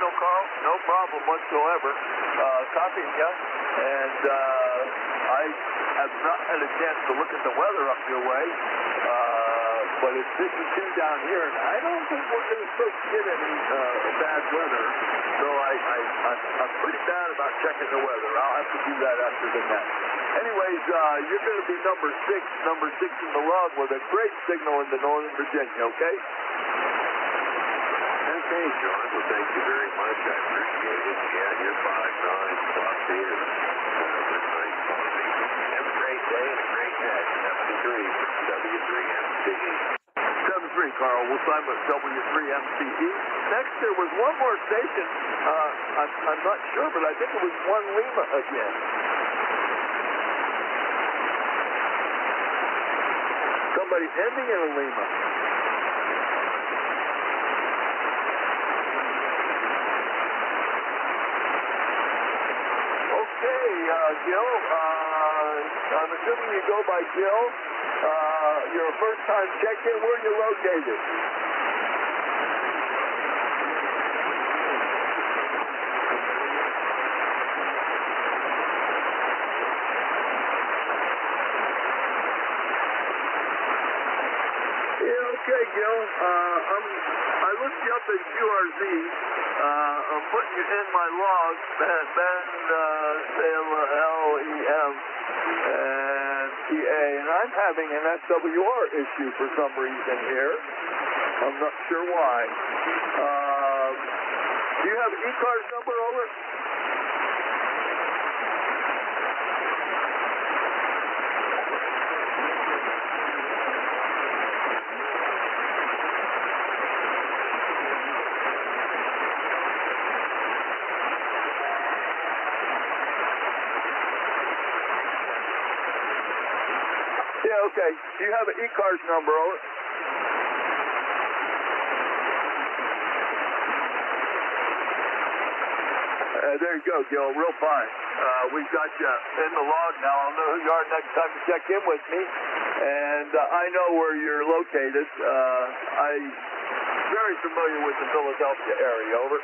signal, Carl? No problem whatsoever. Copying you. And I have not had a chance to look at the weather up your way. But it's 52 down here, and I don't think we're going to start to get any bad weather. So I'm pretty bad about checking the weather. I'll have to do that after the net. Anyways, you're going to be number 6 in the log with a great signal into Northern Virginia, okay? Okay, John. Well, thank you very much. I appreciate it. Yeah, you're 5'9", locked in. That's nice quality. Have a great day and a great net. 73 from W3MCE. 7-3, Carl. We'll sign with W3MCE. Next, there was one more station. I'm not sure, but I think it was 1 Lima again. Somebody ending in a Lima. Okay, Gil. I'm assuming you go by Gil. You're a first-time check-in. Where are you located? Yeah, okay, Gil. I looked you up at QRZ. I'm putting you in my log, Ben L-E-M, and P-A, and I'm having an SWR issue for some reason here. I'm not sure why. Do you have E-car's number, over? Yeah, okay. Do you have an E-car's number, over? There you go, Gil. Real fine. We've got you in the log now. I'll know who you are next time you check in with me. And I know where you're located. I'm very familiar with the Philadelphia area, over.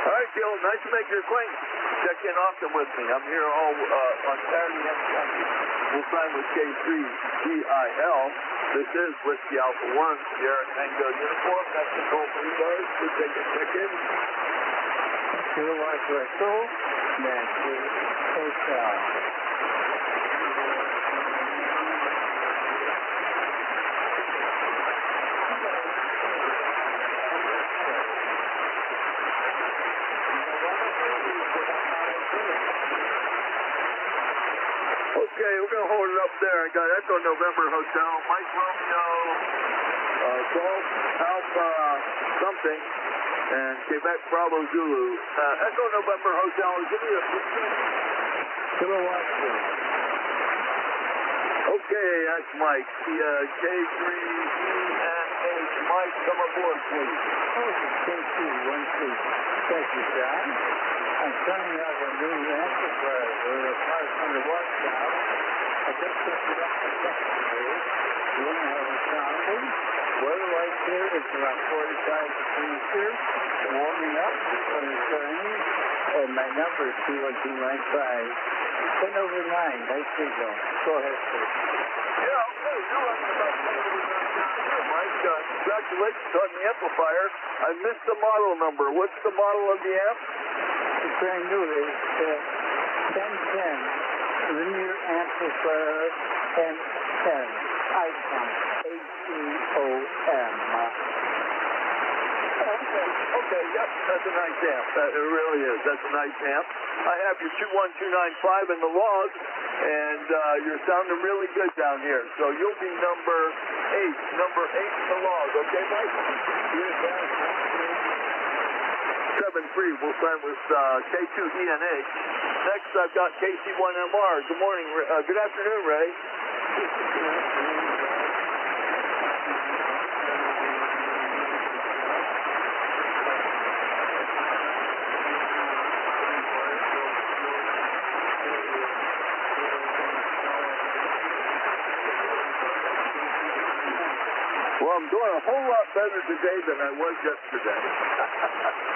All right, Gil, nice to make your acquaintance. Check in often with me. I'm here all on Saturday and Sunday. We'll sign with K3GIL. This is Whiskey Alpha 1, Sierra Tango uniform. That's the call for you guys. We'll take a check-in. Kilo Watch Echo, Nancy Hotel. Okay, we're going to hold it up there. I got Echo November Hotel, Mike Romeo, Golf Alpha something, and Quebec Bravo Zulu. Echo November Hotel, give me a Kilo Watch Echo. Okay, that's Mike. K3ENH. Mike, come aboard, please. Oh, K213. Thank you, John. I'm turning out a new amplifier. We're a 500 watt now. I just picked it up the second day. You want to have a sounding? Weather like here is around 45 degrees here. Warming up before the turning. And my number is 21295. 10 over 9. Nice signal. Go ahead, sir. Yeah, okay. You're running about 10 over 9 here, Mike. Congratulations on the amplifier. I missed the model number. What's the model of the amp? It's brand new. It's 1010 linear amplifier 1010 icon ACOM. Okay, yep, that's a nice amp. It really is. That's a nice amp. I have your 21295 in the log, and you're sounding really good down here. So you'll be number 8 in the log. Okay, Mike? 7-3, we'll sign with K2ENH. Next, I've got KC1MR. Good morning, good afternoon, Ray. Well, I'm doing a whole lot better today than I was yesterday.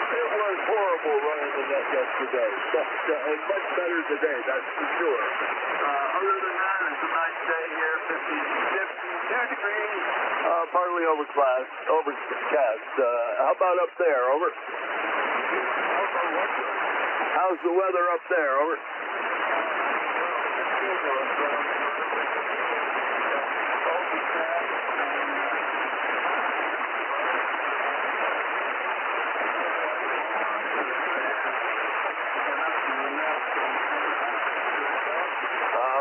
It was horrible running the net yesterday, but it's much better today, that's for sure. Other than that, it's a nice day here, 52 degrees, partly overcast. How about up there, over? How's the weather up there, over?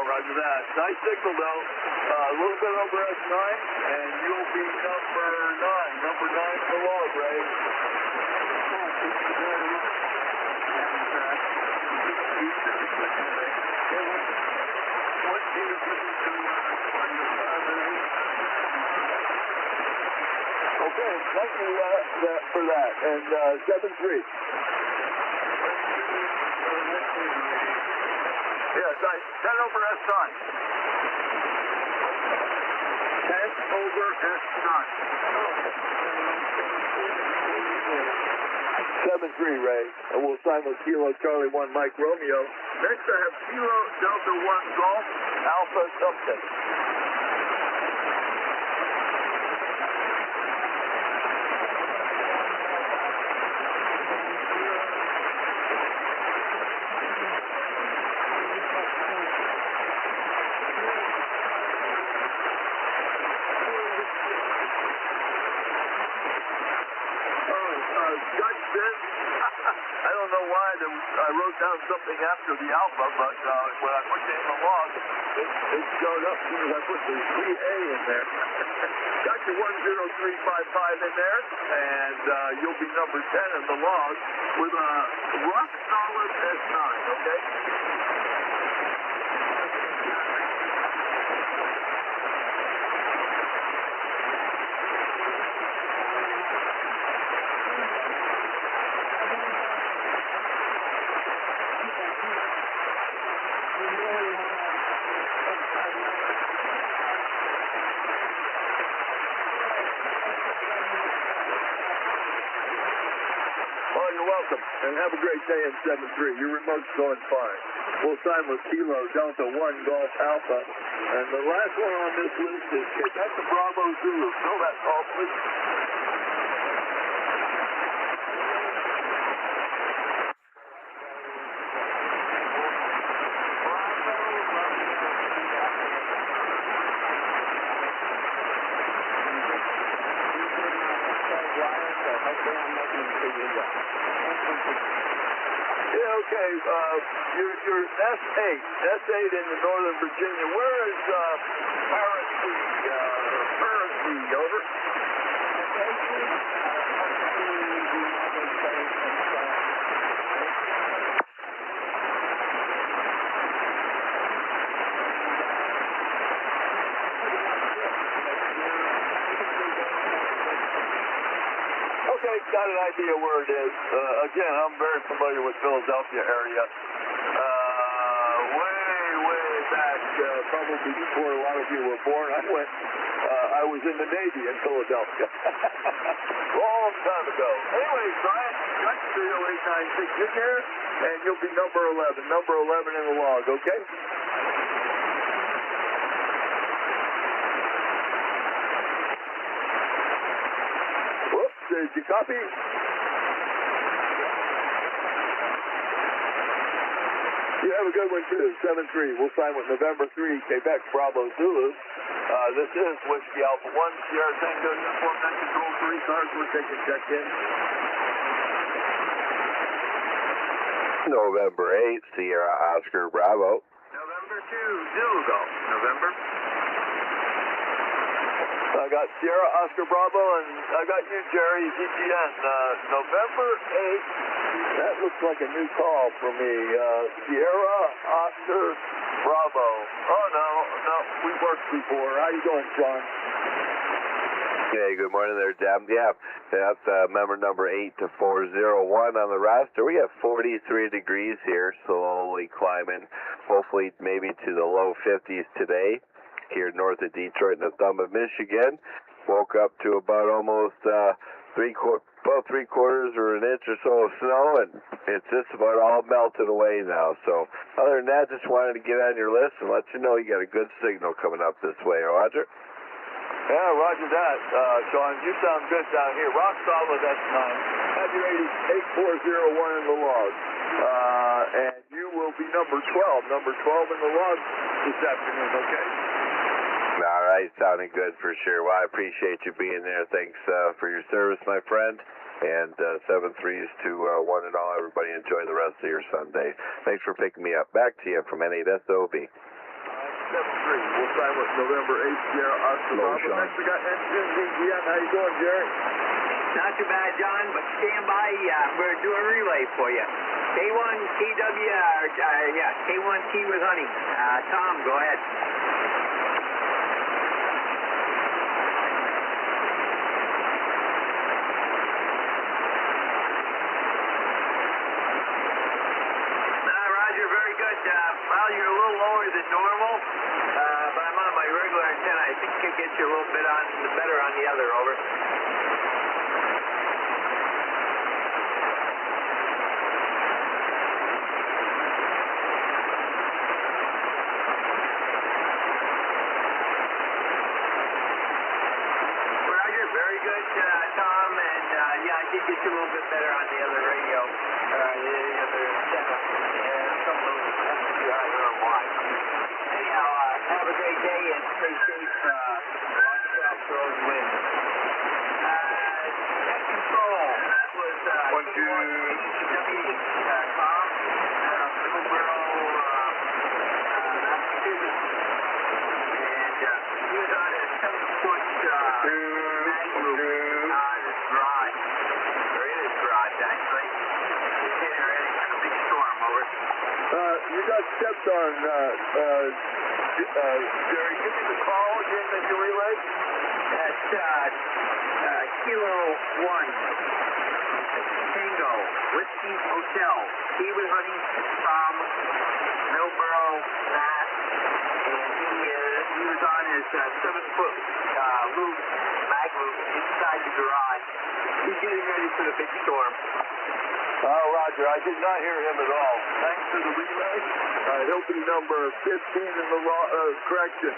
Roger that. Nice signal, though. A little bit over S9, and you'll be number 9. Number 9 in the log, Ray. Okay, thank you for that. And 7-3. Yes, 10 over S9. 10 over S9. 7-3, Ray. And we'll sign with Kilo Charlie 1 Mike Romeo. Next, I have Kilo Delta 1 Golf Alpha something. I don't know why I wrote down something after the alpha, but when I put it in the log, it showed up as soon as I put the VA in there. Got your 10355 in there, and you'll be number 10 in the log with a rock solid S9, okay? Well, you're welcome, and have a great day in 7-3. Your remote's going fine. We'll sign with Kilo Delta 1 Golf Alpha. And the last one on this list is Quebec Bravo Zulu. Fill that call, please. Yeah, okay. You're S8 in the Northern Virginia. Where is Paracy? Over. Okay, got an idea where it is. Again, I'm very familiar with Philadelphia area. Way back, probably before a lot of you were born, I was in the Navy in Philadelphia. Long time ago. Anyway, Brian, got your 0896 in here, and you'll be number 11. Number 11 in the log, okay? Did you copy? You have a good one, too. 7-3. We'll sign with November 3, Quebec Bravo Zulu. This is Whiskey Alpha 1, Sierra Tango, Uniform 9 Control 3 cars. We're taking check-in. November 8, Sierra Oscar Bravo. November 2, Zulu Golf. November. I got Sierra Oscar Bravo, and I got you, Jerry, ZGN. November 8th, that looks like a new call for me. Sierra Oscar Bravo. Oh, no, we worked before. How you doing, Sean? Hey, good morning there, Jim. Yeah, that's member number 82401 on the roster. We have 43 degrees here, slowly climbing, hopefully maybe to the low 50s today. Here north of Detroit in the thumb of Michigan. Woke up to about almost three quarters or an inch or so of snow, and it's just about all melted away now. So other than that, just wanted to get on your list and let you know you got a good signal coming up this way, Roger. Yeah, roger that. Sean, you sound good down here. Rock solid that time. Have your 8401 in the log. And you will be number 12 in the log this afternoon, okay? All right, sounding good for sure. Well, I appreciate you being there. Thanks for your service, my friend. And 7-3s to 1 and all. Everybody enjoy the rest of your Sunday. Thanks for picking me up. Back to you from N8SOB. 7-3. We'll sign with November 8th, Sierra Oscar Bravo. Next, we got N2ZGN. How you doing, Jerry? Not too bad, John, but stand by. We're going to do a relay for you. K1T with honey. Tom, go ahead. Roger, very good. Well, you're a little lower than normal, but I'm on my regular antenna. I think I can get you a little bit better on the other, over. Very good, Tom, and I did get you a little bit better on the other radio, the other antenna, and some of those, I don't know why. Anyhow, have a great day and stay safe, watch out for those winds. Net control, that was Tom, Middleborough, Massachusetts, and he was on a 7-foot, You got stepped on, Jerry. Give me the call again that you relayed. That's Kilo 1, Tango, Whiskey Hotel, Tea with Honey, Tom, Middleborough, Matt, and he was on his 7-foot loop, mag loop, inside the garage. He's getting ready for the big storm. Roger, I did not hear him at all. Thanks for the relay. He'll be number 15 in the log, correction.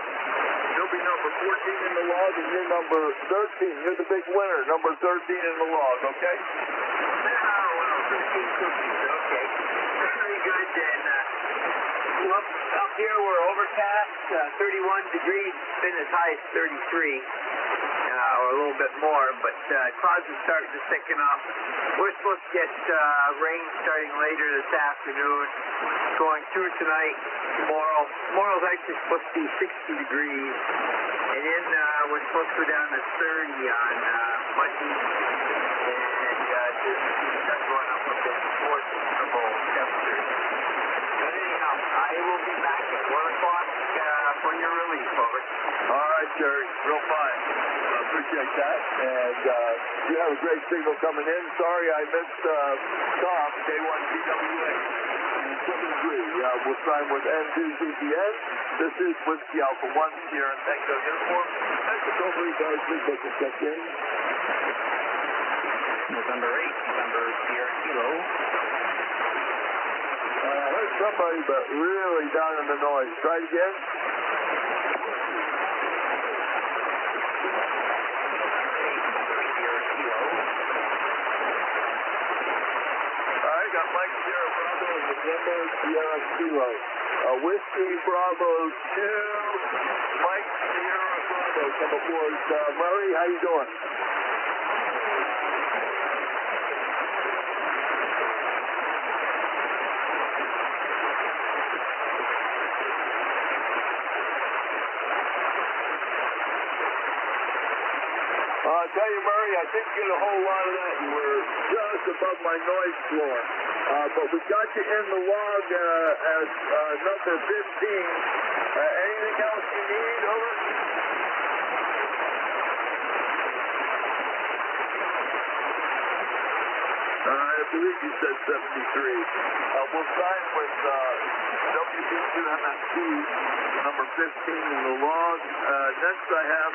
He'll be number 14 in the log, and you're number 13. You're the big winner, number 13 in the log, okay? Well, 13 cookies, okay. Very good, and up here we're overcast, 31 degrees, it's been as high as 33. Or a little bit more, but clouds are starting to thicken up. We're supposed to get rain starting later this afternoon, going through tonight, tomorrow. Tomorrow's actually supposed to be 60 degrees, and then we're supposed to go down to 30 on Monday, and just start going up a bit more seasonable temperatures. But anyhow, I will be back at 1 o'clock for your relief, over. All right, Jerry, real fine. Appreciate that, and you have a great signal coming in. Sorry I missed Tom, K1TWA, and 7-3. We'll sign with N2ZGN. This is Whiskey Alpha 1 Sierra and Tango uniform. Thanks for company, guys. Please take a check in. November 8th, November Sierra Kilo. I heard somebody, but really down in the noise. Try it again. Got Mike Sierra Bravo and November Sierra Kilo. Whiskey Bravo 2, Mike Sierra Bravo. Come aboard. Murray, how you doing? I'll tell you, Murray, I didn't get a whole lot of that. You were just above my noise floor. But we got you in the log as number 15. Anything else you need? Over. I believe you said 73. We'll sign with WB2MSC, number 15 in the log. Next I have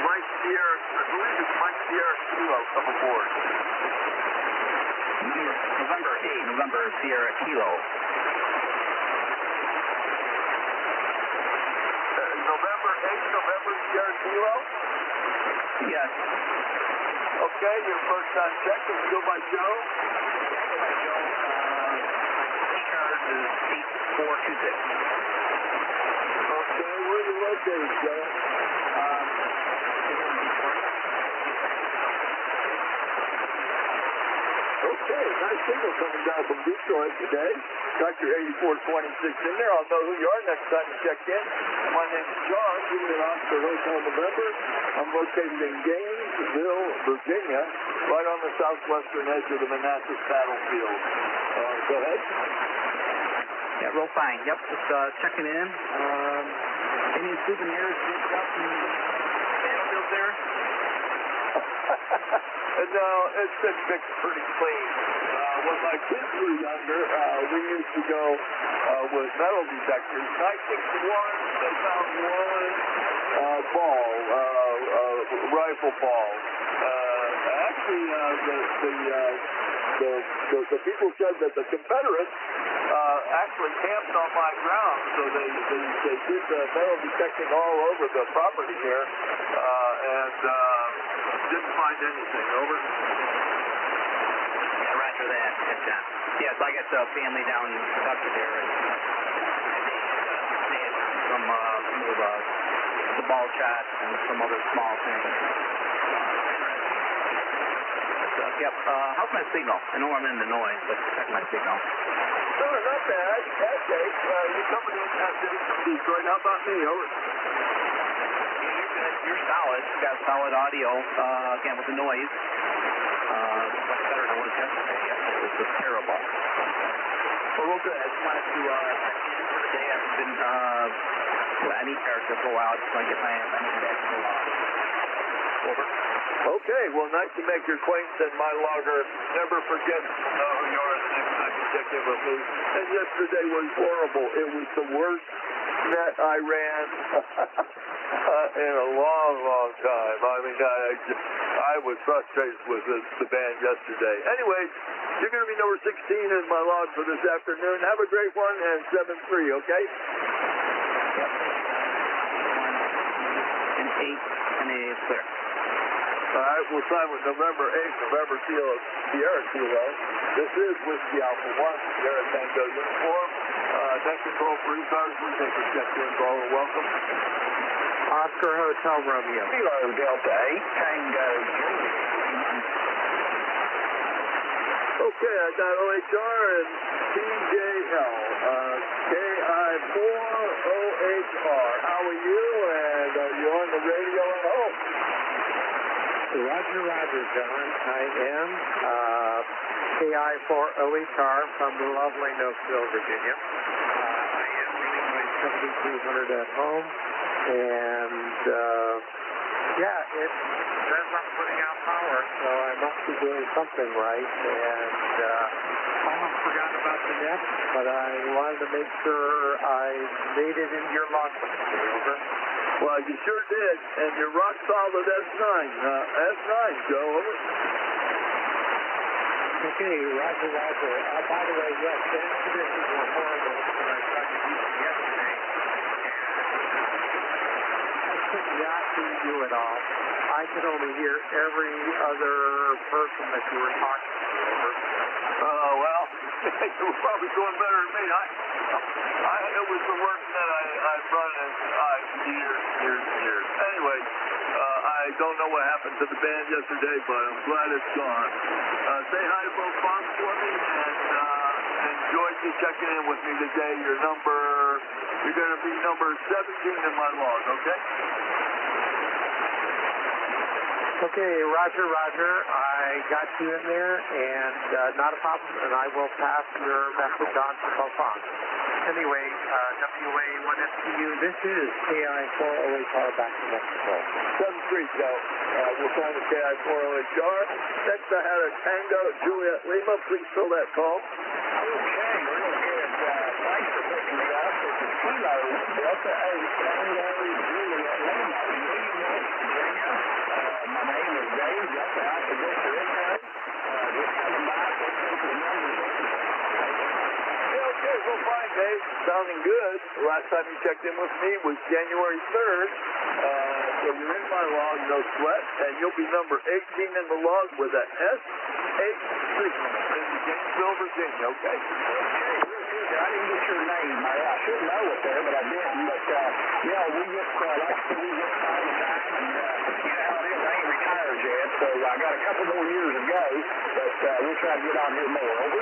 Mike Sierra, I believe it's Mike Sierra Kilo come aboard. November 8, November Sierra Kilo. November 8, November Sierra Kilo? Yes. Okay, your first time check. Can you go by Joe? By Joe, T-card is 8426. Okay, where are you located, Joe? Okay, nice signal coming down from Detroit today. Got your 8426 in there. I'll know who you are next time you check in. My name is John. You're at Oscar Hotel November. I'm located in Gainesville, Virginia, right on the southwestern edge of the Manassas battlefield. Go ahead. Yeah, real fine. Yep, just checking in. Any souvenirs picked up in battlefield there? No, it's been fixed pretty clean. When my kids were younger, we used to go with metal detectors. 1961, they found one ball, rifle ball. Actually, the people said that the Confederates actually camped on my ground, so they did the metal detecting all over the property here, and didn't find anything. Over. Yeah, roger that. Yes, I got family down in Kentucky there, and they had some of the ball shots and some other small things. Yep. How's my signal? I know I'm in the noise, but check my signal. No, not bad. Okay. You're coming in from Detroit. How about me? Over. You're solid. You got solid audio. Again, with the noise. Much better than it was yesterday. Yesterday was just terrible. Well, real good. I just wanted to check in for today. I haven't been any character for a while. I just want to get my back to over. Okay, well, nice to make your acquaintance, and my logger never forgets who you are the next time you check in with me. And yesterday was horrible. It was the worst net I ran in a long, long time. I mean, I was frustrated with the band yesterday. Anyways, you're going to be number 16 in my log for this afternoon. Have a great one, and 7-3, okay? Yep. 1 and 8 and a clear. All right, we'll sign with November 8th, November Sierra Kilo. This is Whiskey Alpha 1, Sierra Tango uniform. Next control for cars, we take a check in. Caller, welcome. Oscar Hotel Romeo. Kilo Delta 8, Tango. Okay, I got OHR and TJL. KI4OHR. How are you? And are you on the radio at home? Roger, John. I am KI4OHR from lovely Knoxville, Virginia. I am running my 7300 at home, and yeah, it says I'm putting out power, so I must be doing something right, and almost forgot about the net, but I wanted to make sure I made it into your logbook. Over. Well, you sure did, and you're rock solid S9. S9, Joe, over. Okay, Roger. By the way, yes, the conditions were horrible when I tried to use it yesterday, and I could not hear you at all. I could only hear every other person that you were talking to. Over. Well, you were probably doing better than me. It was the worst that I've run in years. Anyway, I don't know what happened to the band yesterday, but I'm glad it's gone. Say hi to both Fox for me, and enjoyed you checking in with me today. You're going to be number 17 in my log, okay? Okay, Roger, Roger. I got you in there, and not a problem, and I will pass your message on to Fofan. Anyway, WA1FTU, this is KI4OH Power back to Mexico. 7-3, Joe. We'll sign the KI4OHR. Next, I had a Tango Juliet Lima. Please fill that call. Okay, real good. Thanks for picking me up. This is Kilo Delta 8 Tango Juliet Lima in Williamsburg, Virginia. My name is Dave, Delta Alpha Victor Echo. Just coming back, let's go to the numbers. Okay, well, fine, Dave. Sounding good. The last time you checked in with me was January 3rd. So you're in my log, no sweat, and you'll be number 18 in the log with a S83 in Gainesville, Virginia, okay? Okay, real good. I didn't get your name. I should know it there, but I didn't. But, yeah, we just, like I said, we work all the time, and you know how it is. I ain't retired yet, so I got a couple more years to go, but we'll try to get on here more. Over.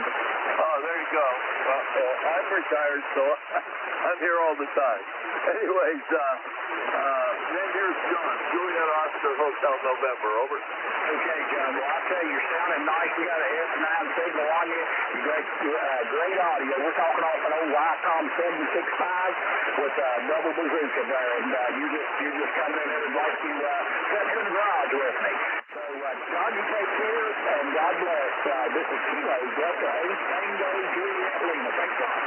Oh, there you go. Well, I'm retired, so I'm here all the time. Anyways, then here's John, Juliet Oscar Hotel November, over. Okay, John. Well, I'll tell you, you're sounding nice. You got a S9 signal on you. You got great audio. We're talking off an old Wycom 765 with double bazooka there, and you just come in here like you sat here in the garage with me. So, John, you take care, and God bless. This is Kilo Delta 8 Tango Juliet Lima. Thanks a lot.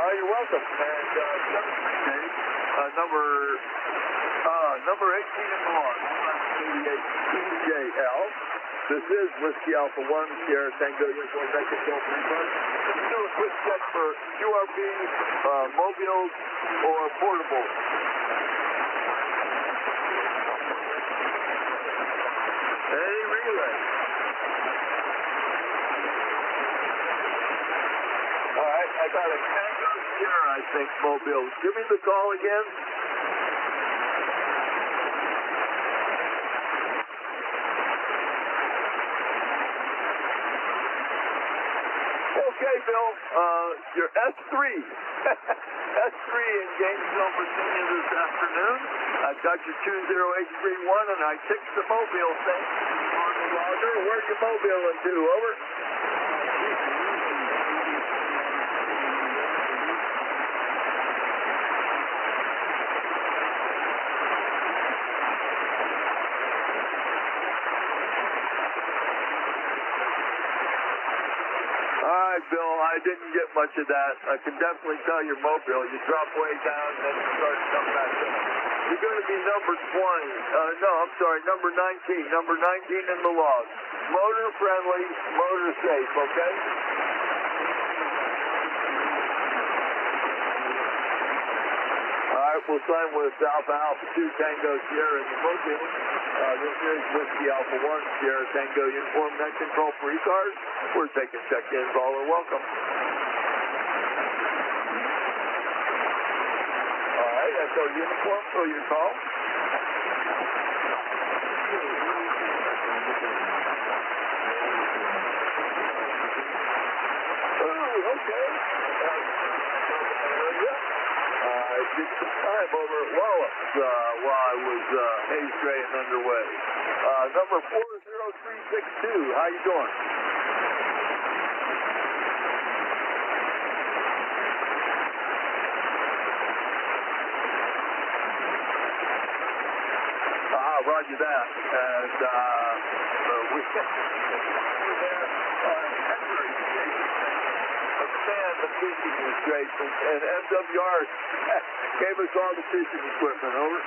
You're welcome. And number 18 in the log, 88 CJL. This is Whiskey Alpha 1, Sierra Tango Uniform Mexico Refund. Let's do a quick check for QRB, mobiles, or portables. Any relay. All right, I got a Tango Sierra, I think, mobile. Give me the call again. Okay, Bill, you're S3. S3 in Gainesville, Virginia this afternoon. I've got your 20831, and I ticked the mobile thing on the logger. Where's your mobile into? Over. Bill, I didn't get much of that. I can definitely tell your mobile. You drop way down, then you start to come back up. You're going to be number 20. Number 19. Number 19 in the log. Motor friendly, motor safe, okay? All right, we'll sign with Alpha 2 Tango Sierra in the mobile. This is Whiskey Alpha 1 Sierra Tango Uniform Net Control for E-Cars. We're taking check-ins. All are welcome. All right, Echo Uniform, fill your call. Oh, okay. I did some time over at Wallops while I was haze draying underway. Number 40362, how you doing? Roger that. And we there on Henry expand the fishing administration, and MWR gave us all the fishing equipment. Over.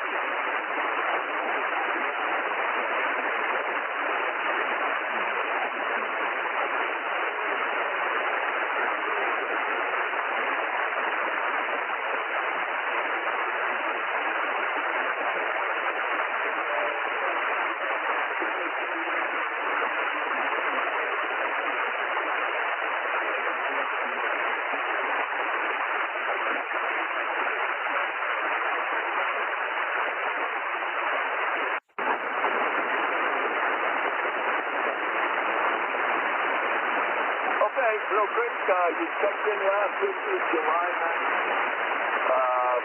Real quick, you checked in last week, July 9th.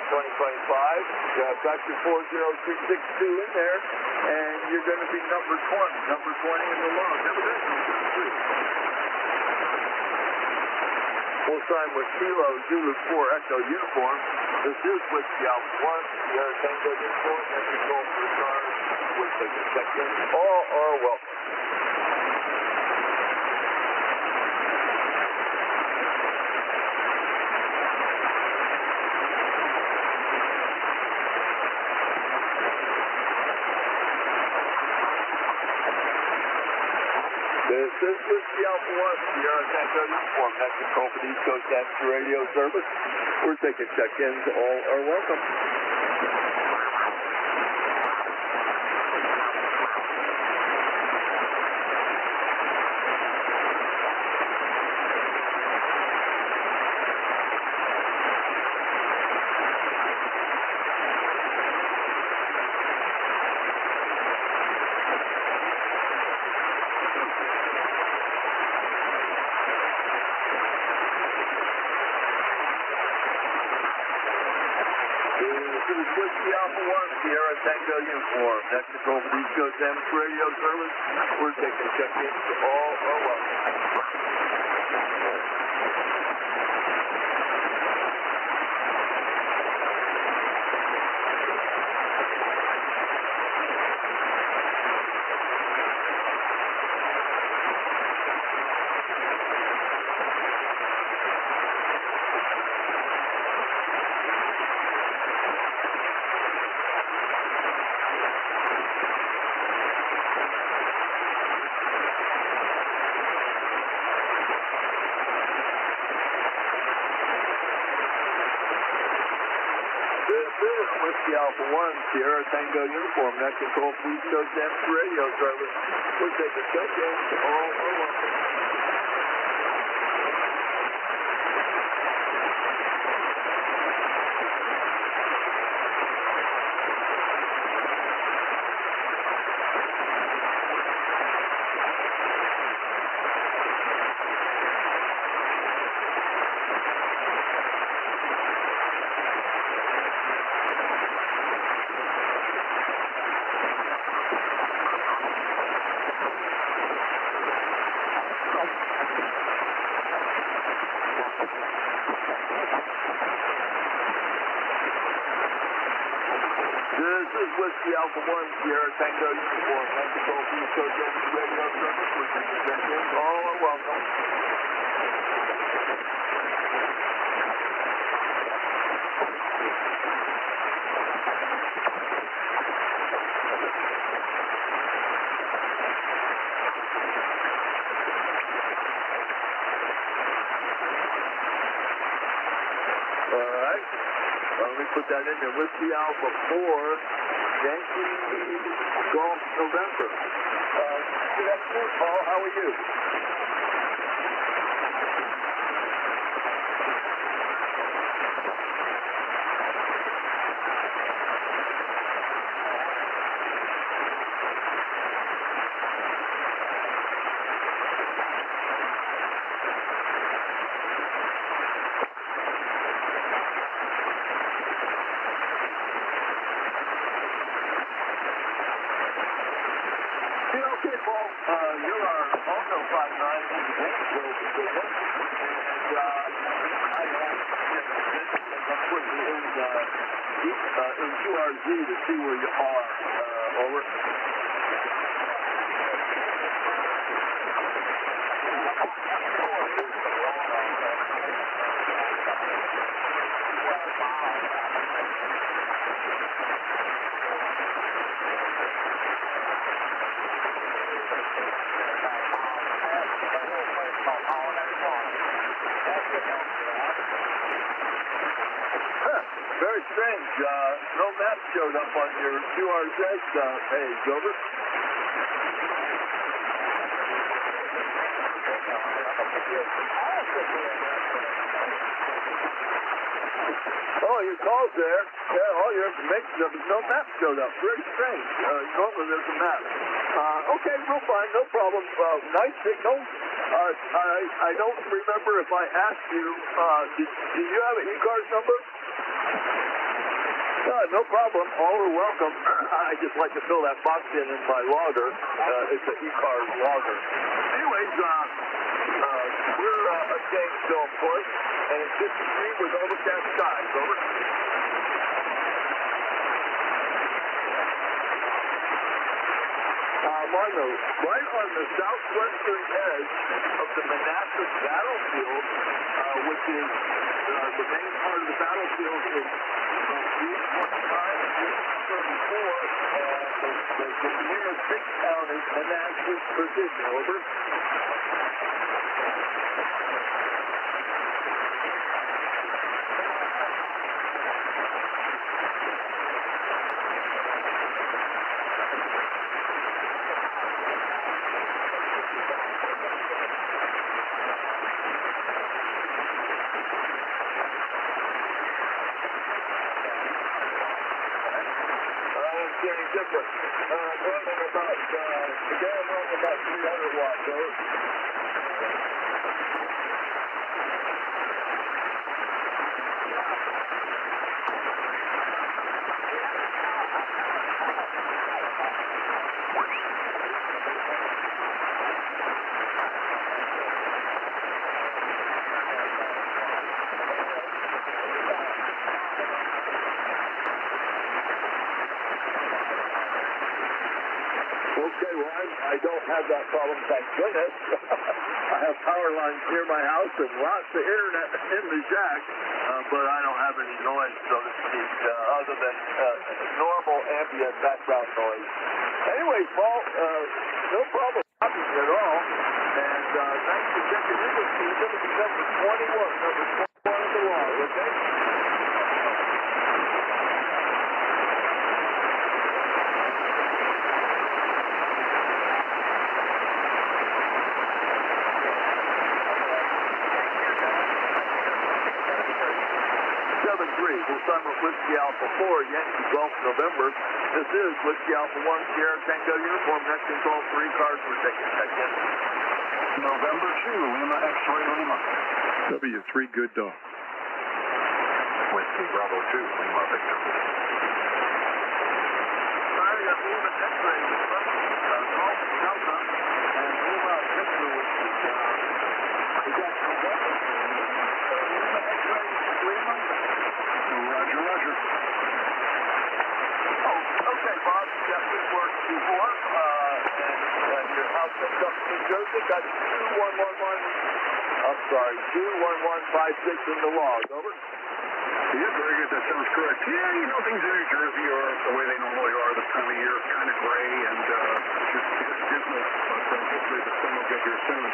2025. Got your 40362 in there, and you're going to be number 20. Number 20 in the log. Never been number 3. Full sign with Kilo Zulu 4 Echo uniform. This is Whiskey Alpha 1, Sierra Tango uniform, and control for the car. We're taking check-in. All are welcome. This is Whiskey Alpha 1, Sierra Tango uniform, that's control for the East Coast Amateur Radio Service. We're taking check-ins. All are welcome. Whiskey Alpha 1, Sierra Tango uniform. That's control for the East Coast Amateur Radio Service. We're taking check-ins. All are welcome. Whiskey Alpha 1, Sierra Tango uniform, that control for East Coast Amateur Radio Service. We're taking check-ins. All are welcome. This is Whiskey Alpha 1, Sierra Tango uniform, that control for East Coast Amateur Radio Service. We're taking check-ins. All are welcome. All right. Let me put that in there. Whiskey Alpha 4, Yankee Golf November. Good afternoon, Paul. How are you? Okay, Paul, you are also 5'9" in the Gainesville division, and I have put you in QRZ to see where you are. Over. Very strange. No map showed up on your QRZ page. Over. Oh, your call's there. Yeah, all your information. There was no map showed up. Very strange. Normally there's a map. Okay, real fine. No problem. Nice signal. I don't remember if I asked you. Do you have an e-card number? No problem. All are welcome. I just like to fill that box in my logger. It's an e-cars logger. Anyways, we're a Gainesville, of course, and it's 53 with overcast skies. Over. Right on the southwestern edge of the Manassas battlefield, which is the main part of the battlefield is Route 25 and Route 34. The nearest big town is Manassas, Virginia. Over. Any different. Running about, today I'm running about 300 watts, over. Okay, well, I don't have that problem, thank goodness. I have power lines near my house and lots of internet in the shack, but I don't have any noise, so to speak, other than normal ambient background noise. Anyway, Paul, no problem at all, and thanks for checking in with me. This is number 21, number 21 of the log, okay? 7-3, we'll sign with Whiskey Alpha 4, Yankee Golf November. This is Whiskey Alpha 1, Sierra Tango uniform. Next control, 3 cars we're taking. Check in. November 2, Lima X-Ray Lima. W3, good dog. Whiskey Bravo 2, Lima Victor. Sorry, I got Lima X-Ray Lima, Golf Delta, and Lima Victor, which is, we got November. Lima X-Ray Lima. Roger, roger. Oh, okay, Bob. That did work before. And your house picked up New Jersey. Got 2111. I'm sorry, 21156 in the log. Over. Yeah, very good. That sounds correct. Yeah, you know, things in New Jersey are the way they normally are this time of year. It's kind of gray and just dismal. But hopefully the sun will get here soon.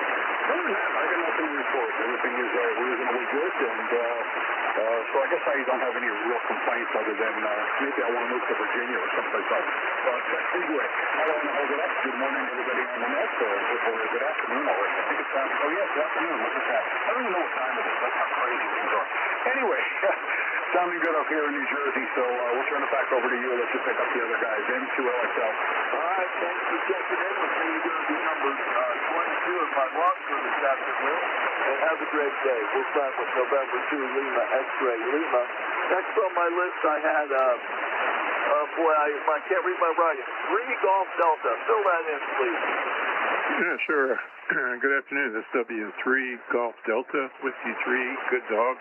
Other than that, I got nothing to report. Everything is reasonably good, and so I guess I don't have any real complaints other than maybe I want to move to Virginia or someplace else. But anyway, I want to hold it up. Good morning, everybody on the net. Or good afternoon already. I think it's oh yes, good afternoon. Look at that. I don't even know what time it is. That's how crazy things are. Anyway, sounding good up here in New Jersey, so we'll turn it back over to you. Let you pick up the other guys. M2LXL. All right, thanks for checking in with me. You're going to be number 22 in my walk for this afternoon. And have a great day. We'll start with November 2, Lima X-Ray Lima. Next on my list, I had, boy, I can't read my writing. 3 Golf Delta. Fill that in, please. Yeah, sure. Good afternoon. This is W3 Golf Delta, Whiskey 3, good dog.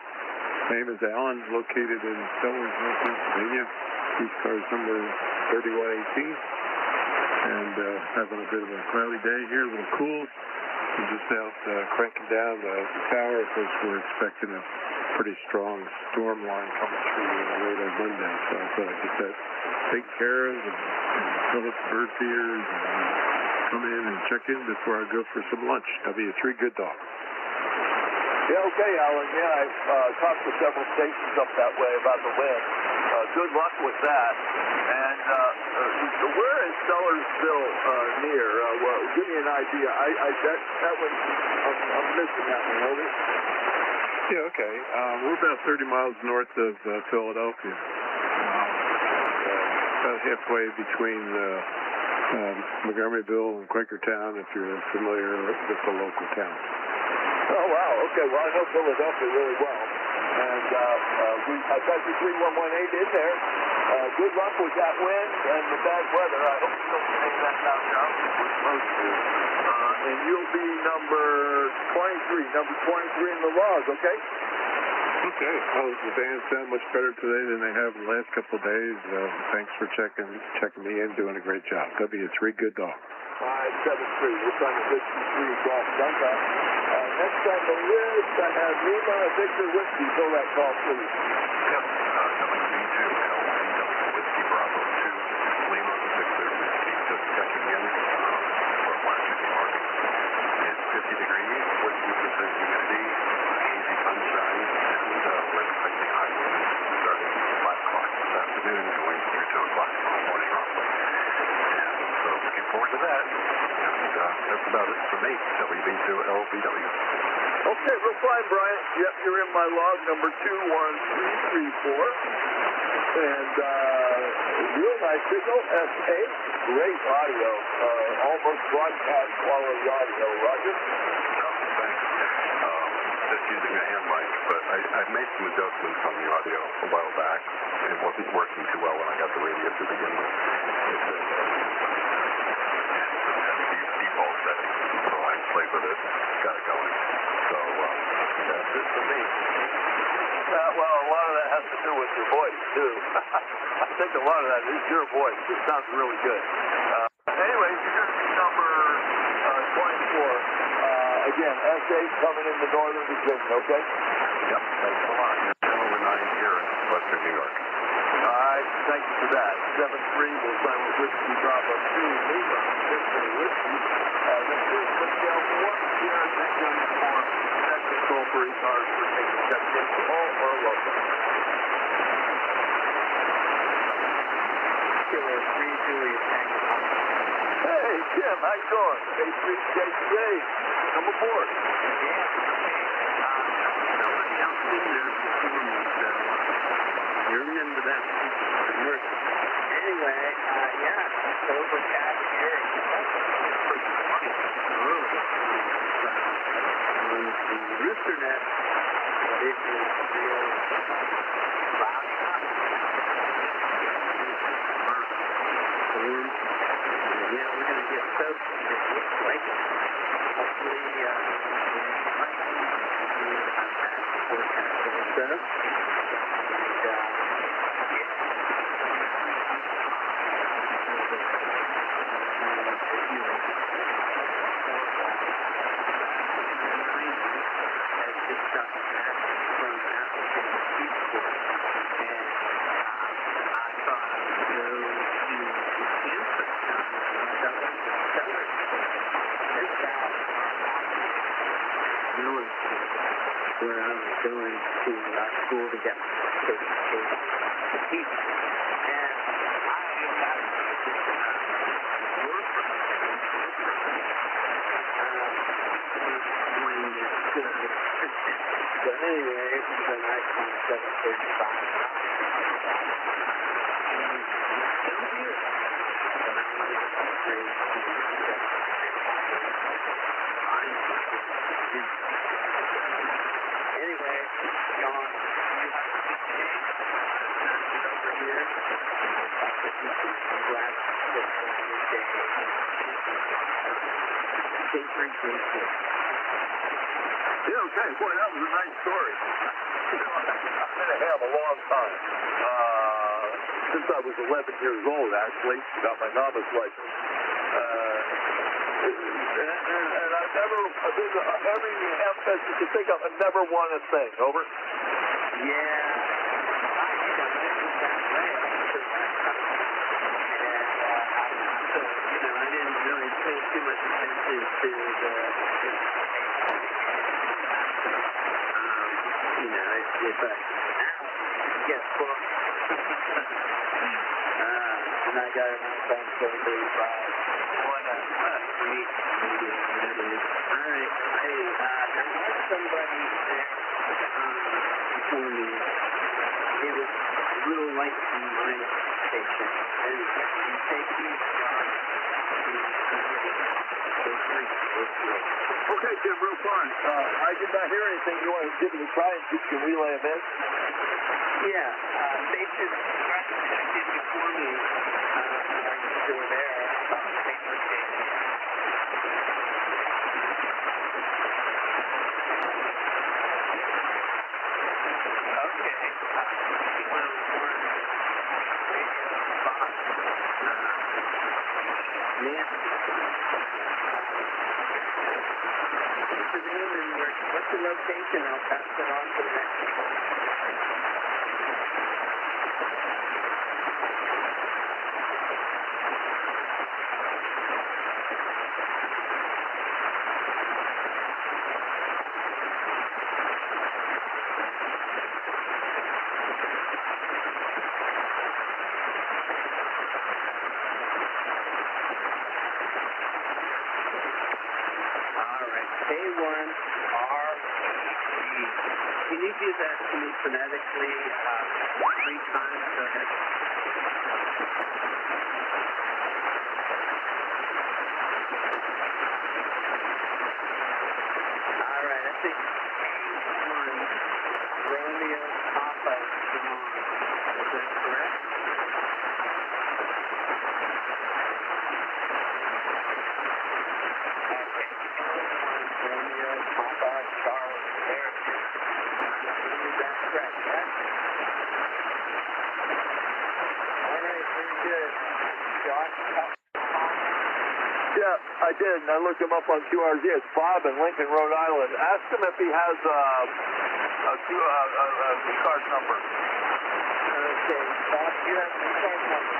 My name is Alan, located in Sellersville, Pennsylvania. These cars number 3118. And having a bit of a cloudy day here, a little cool. I'm just out cranking down the tower because we're expecting a pretty strong storm line coming through late on Monday. So I thought I'd get that taken care of and fill up the bird feeders and come in and check in before I go for some lunch. W3 good dog. Yeah, okay, Alan. Yeah, I've talked to several stations up that way about the wind. Good luck with that. And where is Sellersville near? Well, give me an idea. That one, I'm missing that one, over. Yeah, okay. We're about 30 miles north of Philadelphia. About halfway between Montgomeryville and Quakertown, if you're familiar with the local town. Oh, wow. Okay, well, I know Philadelphia really well. And I've got your 3118 in there. Good luck with that wind and the bad weather. I hope you don't stay that down now. We're supposed to. And you'll be number 23 in the logs, okay? Okay. Well, the band sound much better today than they have in the last couple of days. Thanks for checking me in, doing a great job. W3, good dog. 573. We're trying to get you 3 golf Dunga. Next on the list, I have Lima Victor Whiskey. Fill that call, please. Yep. WB2, LVW, Whiskey Bravo 2, Lima Victor Whiskey. Just checking in for last week's market. It's 50 degrees, 42% humidity, hazy sunshine, and we're expecting high winds starting at 5 o'clock this afternoon, going through 2 o'clock tomorrow morning roughly. And so looking forward to that. And that's about it for me. WB2 LVW. Okay, real fine, Brian. Yep, you're in my log number 21334. And real nice signal, SA. Great audio. Almost broadcast quality audio. Roger? Oh, thanks. Just using a hand mic, but I made some adjustments on the audio a while back. It wasn't working too well when I got the radio to begin with. Default setting, so I played with it, got it going. So that's it for me. Well, a lot of that has to do with your voice, too. I think a lot of that is your voice. It sounds really good. Anyways, you're going to be number 24. Again, SA coming into northern Virginia, okay? Yep, thanks a lot. Over 9 here in western New York. All right, thank you for that. 7-3, we'll sign with Whiskey Bravo 2, Lima, Victor Whiskey. The first Miguel 1 here, thank you for technical for his cars for taking steps in for all or local. Killer 3 Julius Tango. Hey, Jim, how you doing? VA3CJZ, come aboard. Yeah. Nobody else in there before me, so you remember that. Anyway, yeah, it's overcast here. It's pretty funny. On the rooster net, but it is real cloudy up. Storm. Yeah, we're going to get soaked. It looks like hopefully forecast also. Where I was going to school to get certification to teach. And I got work when it's good. But anyway, it was a nice one, 7:35. Still here. But I wanted to upgrade Anyway, John, you have to be changed over here. I'm glad that your day. Stay free, stay safe. Yeah, okay. Boy, that was a nice story. I've been a ham a long time. Since I was 11 years old, actually, got my novice license. And I've never, every emphasis you can think of, I've never won a thing. Over? Yeah. I didn't really pay too much attention to the but guess what? And I got an iPhone 735. What a sweet meeting that is. All right. Hey, there was somebody there before me. It was a little late from my station. And you take these jobs to somebody. Okay, Jim, real fine. I did not hear anything. You want to give it a try and see if you can relay them in? Yeah, they should press check in before me. Are you still there? Paper station. Okay. What's your name and what's the location? I'll pass it on to the next one. Can you do that to me phonetically 3 times? Go ahead. All right, I think A1, Romeo, Papa, John. Is that correct? Okay. A1, Romeo, Papa, Charlie, there. That's correct, yes? All right, very good. Josh? Yeah, I did, and I looked him up on QRZ. It's Bob in Lincoln, Rhode Island. Ask him if he has a card number. Okay, Bob, you have the card number.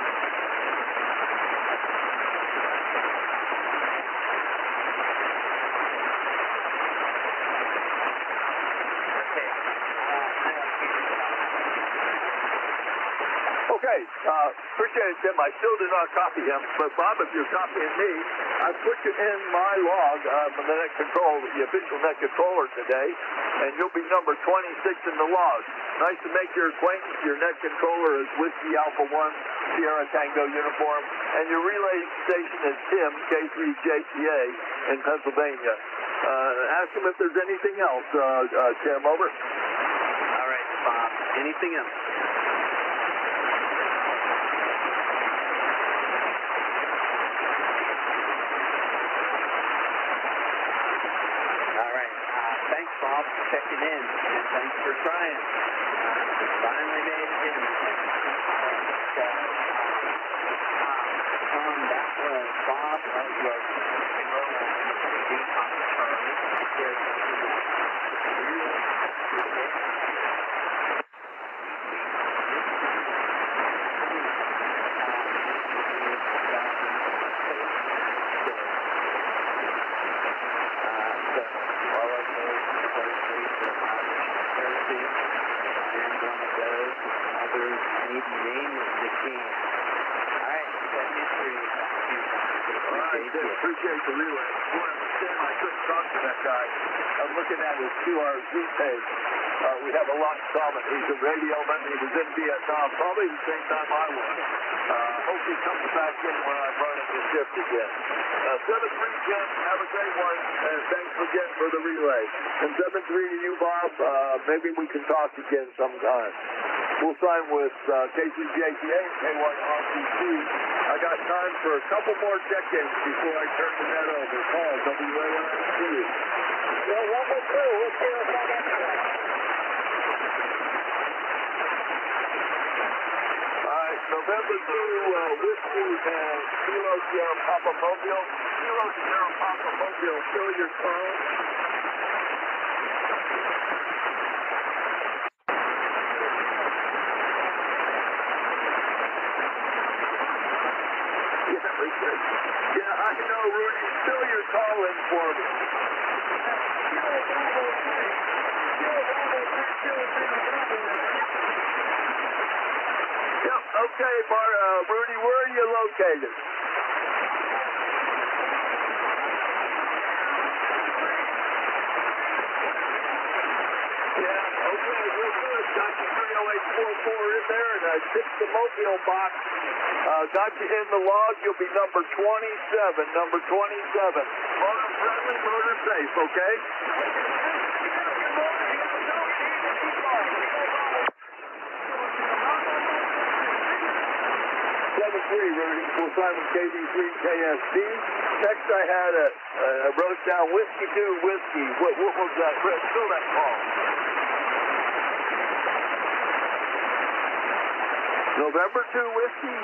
Okay, appreciate it, Tim. I still did not copy him, but Bob, if you're copying me, I put you in my log for the net control, the official net controller today, and you'll be number 26 in the log. Nice to make your acquaintance. Your net controller is Whiskey Alpha 1 Sierra Tango uniform, and your relay station is Tim, K3JTA in Pennsylvania. Ask him if there's anything else, Tim, over. All right, Bob. Anything else? Thanks, Bob, for checking in, and thanks for trying. Finally made it in. That was Bob. That was Appreciate the relay. Boy, I couldn't talk to that guy. I'm looking at his QRZ page. We have a lot in common. He's a radioman. He was in Vietnam, probably the same time I was. Hope he comes back in when I'm running the shift again. 7-3, Ken. Have a great one, and thanks again for the relay. And 7-3 to you, Bob. Maybe we can talk again sometime. We'll sign with K3JTA and K1RCC. I got time for a couple more check-ins before I turn the net over. Paul, WARC. Well, what we'll do, we'll see if I get to that. All right, November 2, Whiskey and Kilo Sierra Papa Mobile. Kilo Sierra Papa Mobile, fill your phone. Yeah, I know, Rudy. Fill your call in for me. Yep, okay, Rudy, where are you located? Yeah, okay, real good. Got you 30844 in there, and I picked the mobile box. Got you in the log. You'll be number 27. Number 27. friendly, motor safe, okay? 7-3, ready for Simon KD3 KSD. Next I had I wrote down Whiskey 2 Whiskey. What was that? Fill that call. November 2 Whiskey.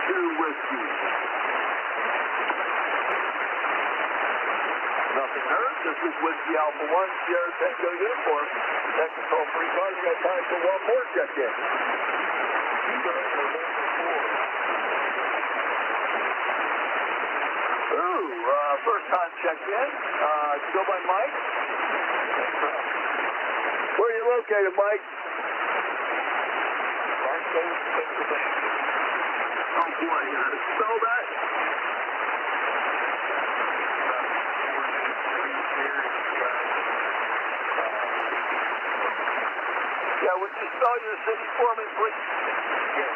2 Whiskey. Nothing heard. This is Whiskey Alpha 1, Sierra Tango Uniform. Next control free car, you got time for one more check-in. First time check-in. Go by Mike. Where are you located, Mike? Oh boy, you got to spell that? Yeah, would you spell your city for me, please? Yes.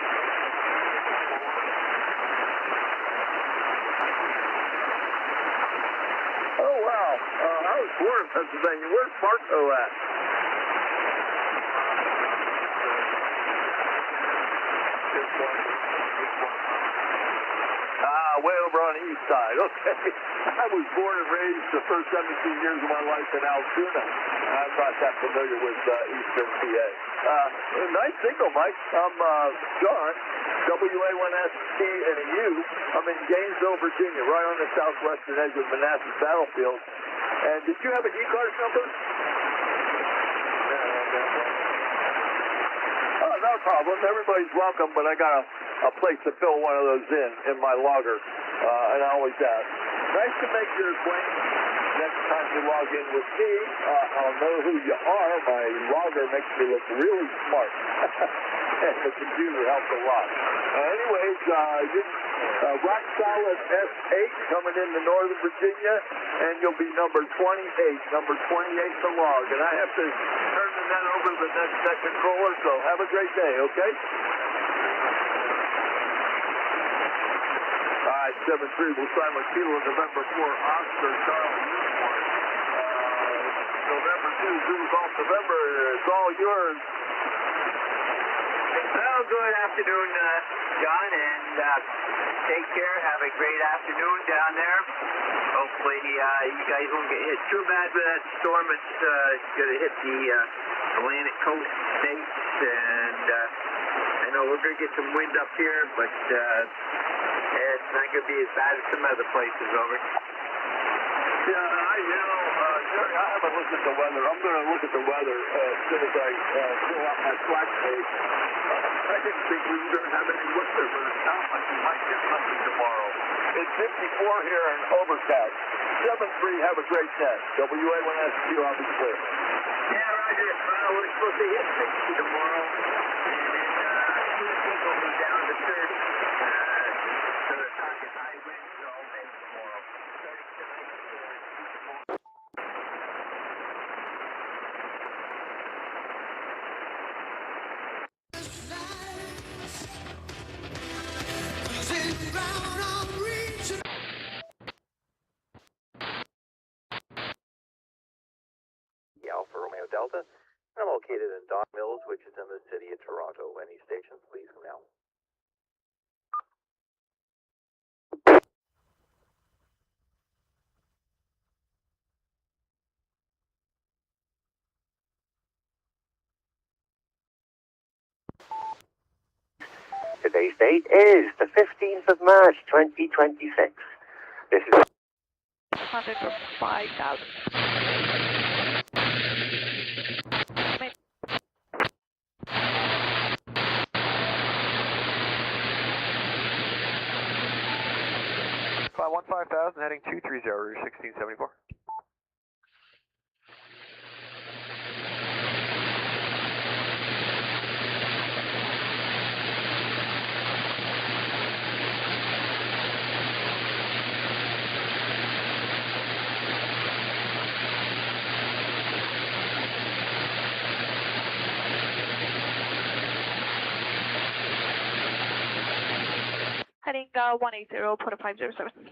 Oh, wow. I was born in Pennsylvania. Where's Marco at? Way over on the east side. Okay. I was born and raised the first 17 years of my life in Altoona. I'm not that familiar with eastern PA. Nice signal, Mike. I'm John, WA1ST and a U. I'm in Gainesville, Virginia, right on the southwestern edge of Manassas Battlefield. And did you have a D-card number? No problem. Everybody's welcome, but I got a place to fill one of those in my logger, and I always ask. Nice to make your acquaintance. Next time you log in with me, I'll know who you are. My logger makes me look really smart, and the computer helps a lot. Anyways, Rock Solid S8 coming into Northern Virginia, and you'll be number 28 to log, and I have to turn the net over to the next net controller, so have a great day, okay? All right, 7-3, we'll Simon Kilo, November 4, Oscar, Charlie, November 2, Zulu Golf, November, it's all yours. Well, good afternoon, John, and take care. Have a great afternoon down there. Hopefully, you guys won't get hit too bad with that storm. It's going to hit the Atlantic coast states, and I know we're going to get some wind up here, but it's not going to be as bad as some other places over. Yeah, Jerry, I haven't looked at the weather. I'm going to look at the weather as soon as I fill out my Slack page. I didn't think we were going to have any weather, but it sounds like we might get something tomorrow. It's 54 here in overcast. 7-3, have a great day. WA1SQ, I'll be clear. Yeah, Roger. We're supposed to hit 60 tomorrow, and then Tuesday will be down to 30. So they're talking high winds all day tomorrow. Starting tonight. Alpha Romeo Delta. I'm located in Don Mills, which is in the city of Toronto. Any stations, please come now. Today's date is the 15th of March, 2026. This is 100 for 5,000. heading 230, Route 1674. Heading Omega 180, put a 50 services.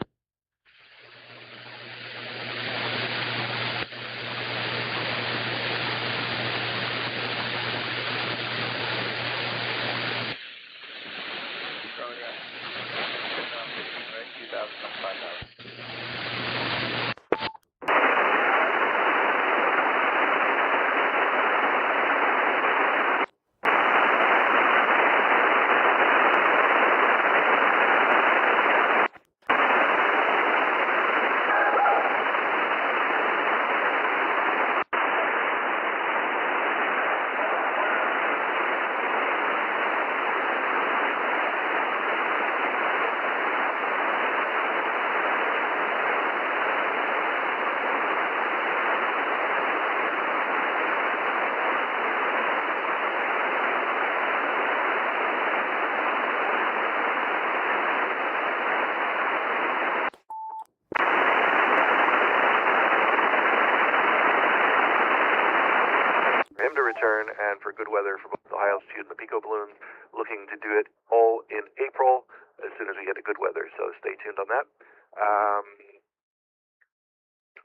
Him to return, and for good weather for both the high altitude and the Pico balloons, looking to do it all in April as soon as we get to good weather, so stay tuned on that.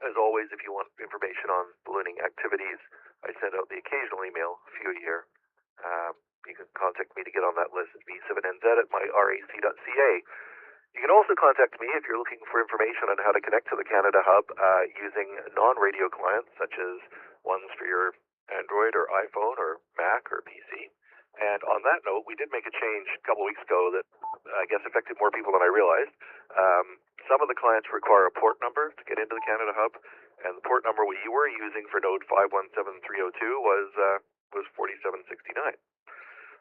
As always, if you want information on ballooning activities, I send out the occasional email, a few a year. You can contact me to get on that list at V7NZ at myrac.ca. You can also contact me if you're looking for information on how to connect to the Canada Hub using non-radio clients, such as ones for your Android or iPhone or Mac or PC. And on that note, we did make a change a couple weeks ago that I guess affected more people than I realized. Some of the clients require a port number to get into the Canada Hub, and the port number we were using for node 517302 was 4769.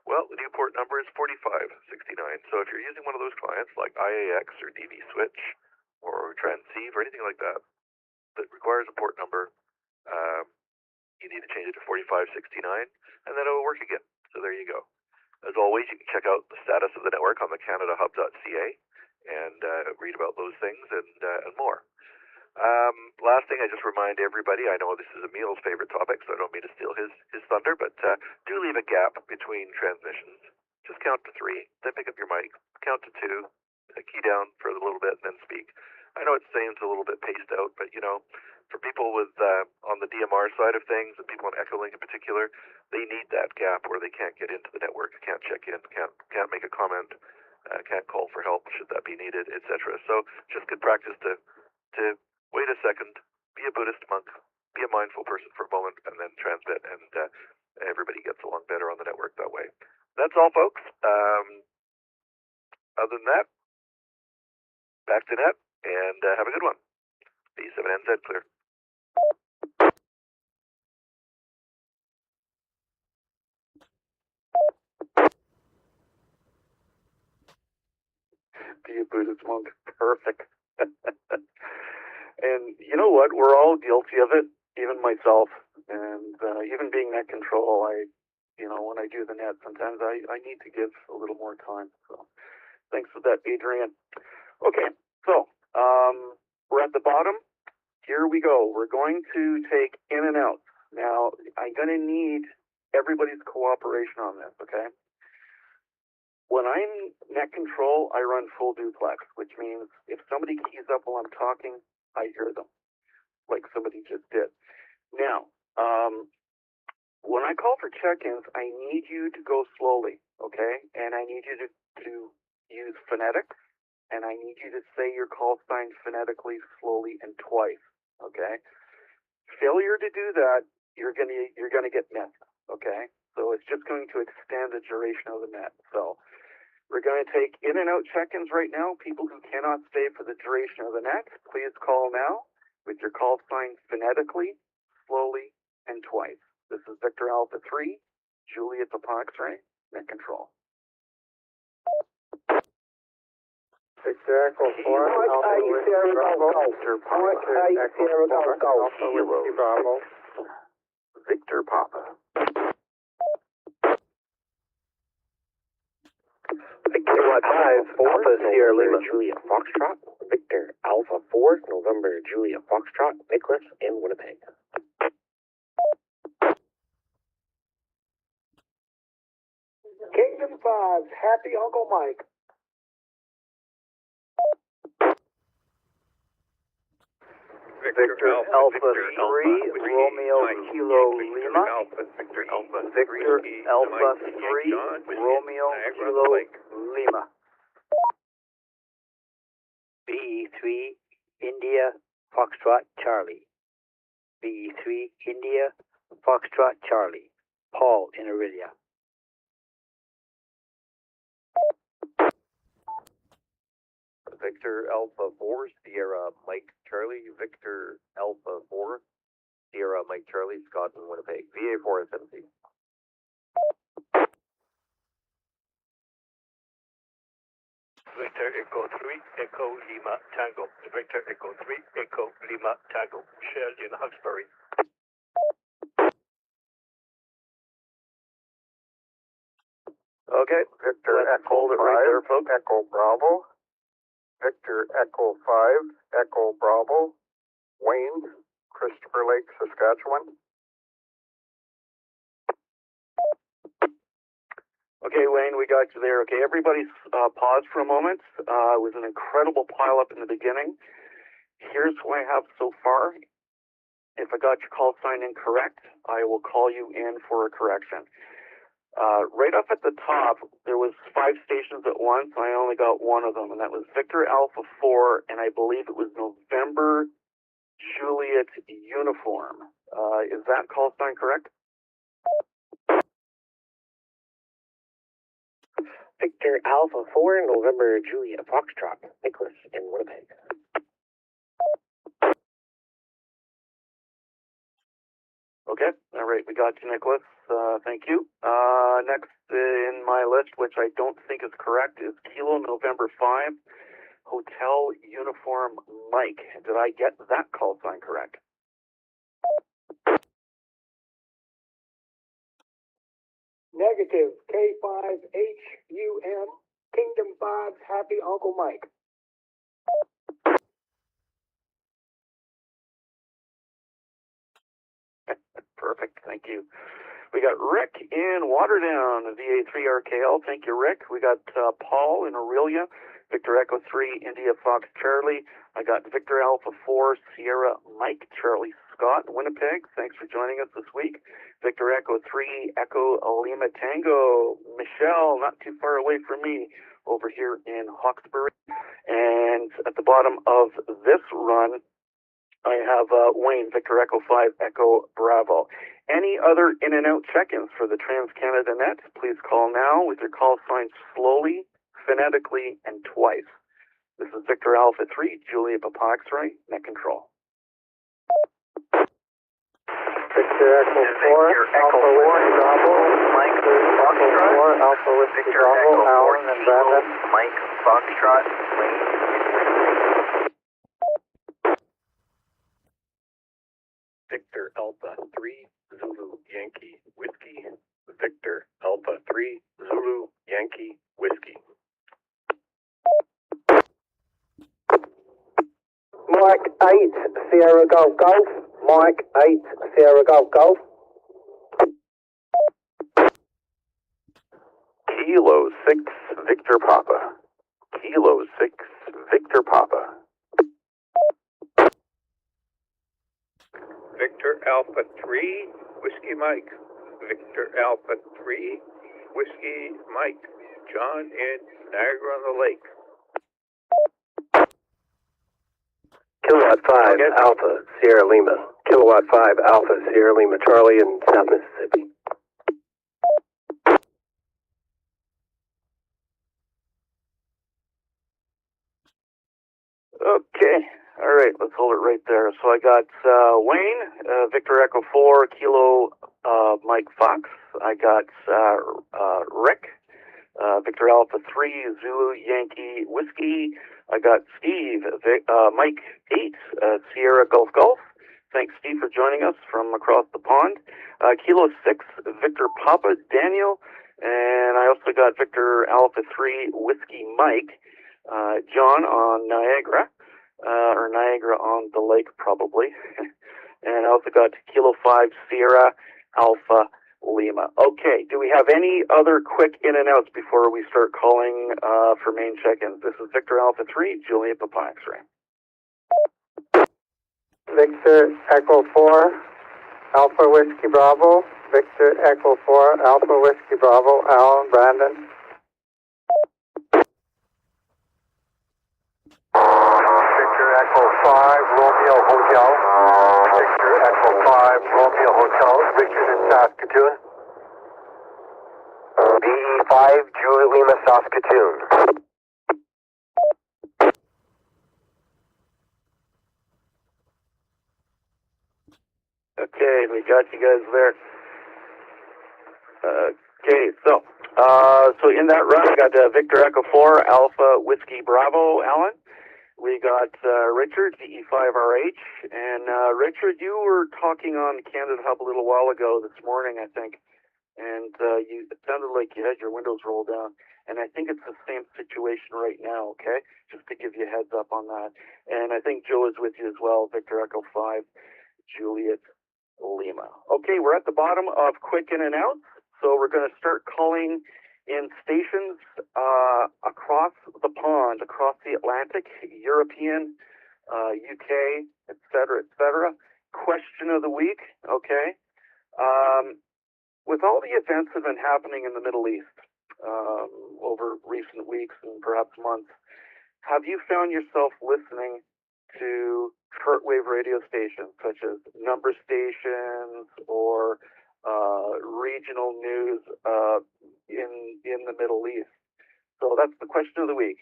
Well, the new port number is 4569. So if you're using one of those clients like IAX or DV Switch or Transceive or anything like that that requires a port number, you need to change it to 4569, and then it will work again. So there you go. As always, you can check out the status of the network on the CanadaHub.ca and read about those things and more. Last thing, I just remind everybody, I know this is Emil's favorite topic, so I don't mean to steal his thunder, but do leave a gap between transmissions. Just count to 3, then pick up your mic, count to 2, key down for a little bit, and then speak. I know it seems a little bit paced out, but you know, for people with on the DMR side of things, and people on Echolink in particular, they need that gap where they can't get into the network, can't check in, can't make a comment, can't call for help should that be needed, etc. So just good practice to wait a second, be a Buddhist monk, be a mindful person for a moment, and then transmit, and everybody gets along better on the network that way. That's all, folks. Other than that, back to net, and have a good one. V7NZ clear. Be a Buddhist monk. Perfect. And you know what? We're all guilty of it, even myself. And even being net control, when I do the net, sometimes I need to give a little more time. So thanks for that, Adrian. Okay, so we're at the bottom. Here we go. We're going to take in and out. Now, I'm going to need everybody's cooperation on this, okay? When I'm net control, I run full duplex, which means if somebody keys up while I'm talking, I hear them, like somebody just did. Now, when I call for check-ins, I need you to go slowly, okay? And I need you to use phonetics, and I need you to say your call sign phonetically, slowly, and twice, okay? Failure to do that, you're gonna get missed, okay? So it's just going to extend the duration of the net. So we're going to take in and out check-ins right now. People who cannot stay for the duration of the net, please call now with your call sign phonetically, slowly, and twice. This is Victor Alpha 3, Juliet Papa X-ray, net control. Victor Echo 4, Alpha Whiskey Bravo, Victor Papa, Echo 4, Alpha Whiskey Bravo. Victor Papa. Victor 5, Alpha Sierra Lima, Julia Foxtrot, Victor Alpha 4, November Julia Foxtrot, Nicholas in Winnipeg. Kingdom 5, Happy Uncle Mike. Victor Alpha 3, Romeo Kilo Lima. Victor Alpha 3, Romeo Kilo Lima. VA3 India Foxtrot Charlie. VA3 India Foxtrot Charlie. Paul in Aurelia. Victor Alpha 4, Sierra Mike Charlie. Victor Alpha 4, Sierra Mike Charlie, Scott in Winnipeg. VA4 SMC. Victor Echo 3, Echo Lima Tango. Victor Echo 3, Echo Lima Tango. Shell in Hawkesbury. Okay, Victor Echo 5, right there, folks. Echo Bravo. Victor Echo 5, Echo Bravo. Wayne, Christopher Lake, Saskatchewan. Okay, Wayne, we got you there. Okay, everybody's pause for a moment. It was an incredible pileup in the beginning. Here's what I have so far. If I got your call sign incorrect, I will call you in for a correction. Right up at the top, there was 5 stations at once. I only got one of them, and that was Victor Alpha 4, and I believe it was November Juliet Uniform. Is that call sign correct? Victor Alpha 4, November Juliet Foxtrot. Nicholas in Winnipeg. Okay, all right, we got you, Nicholas. Thank you. Next in my list, which I don't think is correct, is Kilo November 5, Hotel Uniform Mike. Did I get that call sign correct? Negative K5HUM Kingdom 5 Happy Uncle Mike. Perfect, thank you. We got Rick in Waterdown, VA3RKL. Thank you, Rick. We got Paul in Aurelia, Victor Echo 3, India Fox Charlie. I got Victor Alpha 4, Sierra Mike Charlie Scott, Winnipeg. Thanks for joining us this week. Victor Echo 3, Echo Lima Tango. Michelle, not too far away from me, over here in Hawkesbury. And at the bottom of this run, I have Wayne, Victor Echo 5, Echo Bravo. Any other in and out check-ins for the Trans-Canada Net, please call now with your call sign slowly, phonetically, and twice. This is Victor Alpha 3, Julia Papa X-ray, net control. Victor Echo 4, Alpha Whiskey Bravo, Mike Foxtrot, 4, Alpha Whiskey Bravo, Alan and Brandon. Mike Foxtrot, Victor Alpha 3, Zulu Yankee Whiskey. Victor Alpha 3, Zulu Yankee Whiskey. Mike 8, Sierra Golf Golf. Mike 8, Sierra Golf Golf. Kilo 6, Victor Papa. Kilo 6, Victor Papa. Victor Alpha 3, Whiskey Mike. Victor Alpha 3, Whiskey Mike. John in Niagara on the Lake. Kilowatt 5, Alpha, Sierra Lima. Kilowatt 5, Alpha, Sierra Lima, Charlie in South Mississippi. Okay, all right, let's hold it right there. So I got Wayne, Victor Echo 4, Kilo Mike Fox. I got Rick, Victor Alpha 3, Zulu Yankee Whiskey. I got Steve, Mike 8, Sierra Golf Golf. Thanks, Steve, for joining us from across the pond. Kilo 6, Victor Papa Daniel. And I also got Victor Alpha 3, Whiskey Mike. John on Niagara, or Niagara on the lake, probably. And I also got Kilo 5, Sierra Alpha Lima. Okay, do we have any other quick in and outs before we start calling for main check-ins? This is Victor Alpha 3, Julia Papa X-ray. Victor Echo 4, Alpha Whiskey Bravo. Victor Echo 4, Alpha Whiskey Bravo. Alan, Brandon. Victor Echo 5, Romeo Hotel. Victor Echo 5, Romeo Hotel. Richard in Saskatoon. VA5, Julie Lima, Saskatoon. Okay, we got you guys there. Okay, so in that run, we got Victor Echo 4, Alpha Whiskey Bravo, Alan. We got Richard, VE5RH, and Richard, you were talking on Canada Hub a little while ago this morning, I think, and it sounded like you had your windows rolled down, and I think it's the same situation right now, okay? Just to give you a heads up on that. And I think Joe is with you as well, Victor Echo 5, Juliet Lima. Okay, we're at the bottom of quick in and out, so we're going to start calling in stations across the pond, across the Atlantic, European, UK, etc., etc. Question of the week, okay? With all the events that have been happening in the Middle East over recent weeks and perhaps months, have you found yourself listening to shortwave radio stations such as number stations or regional news in the Middle East? So that's the question of the week.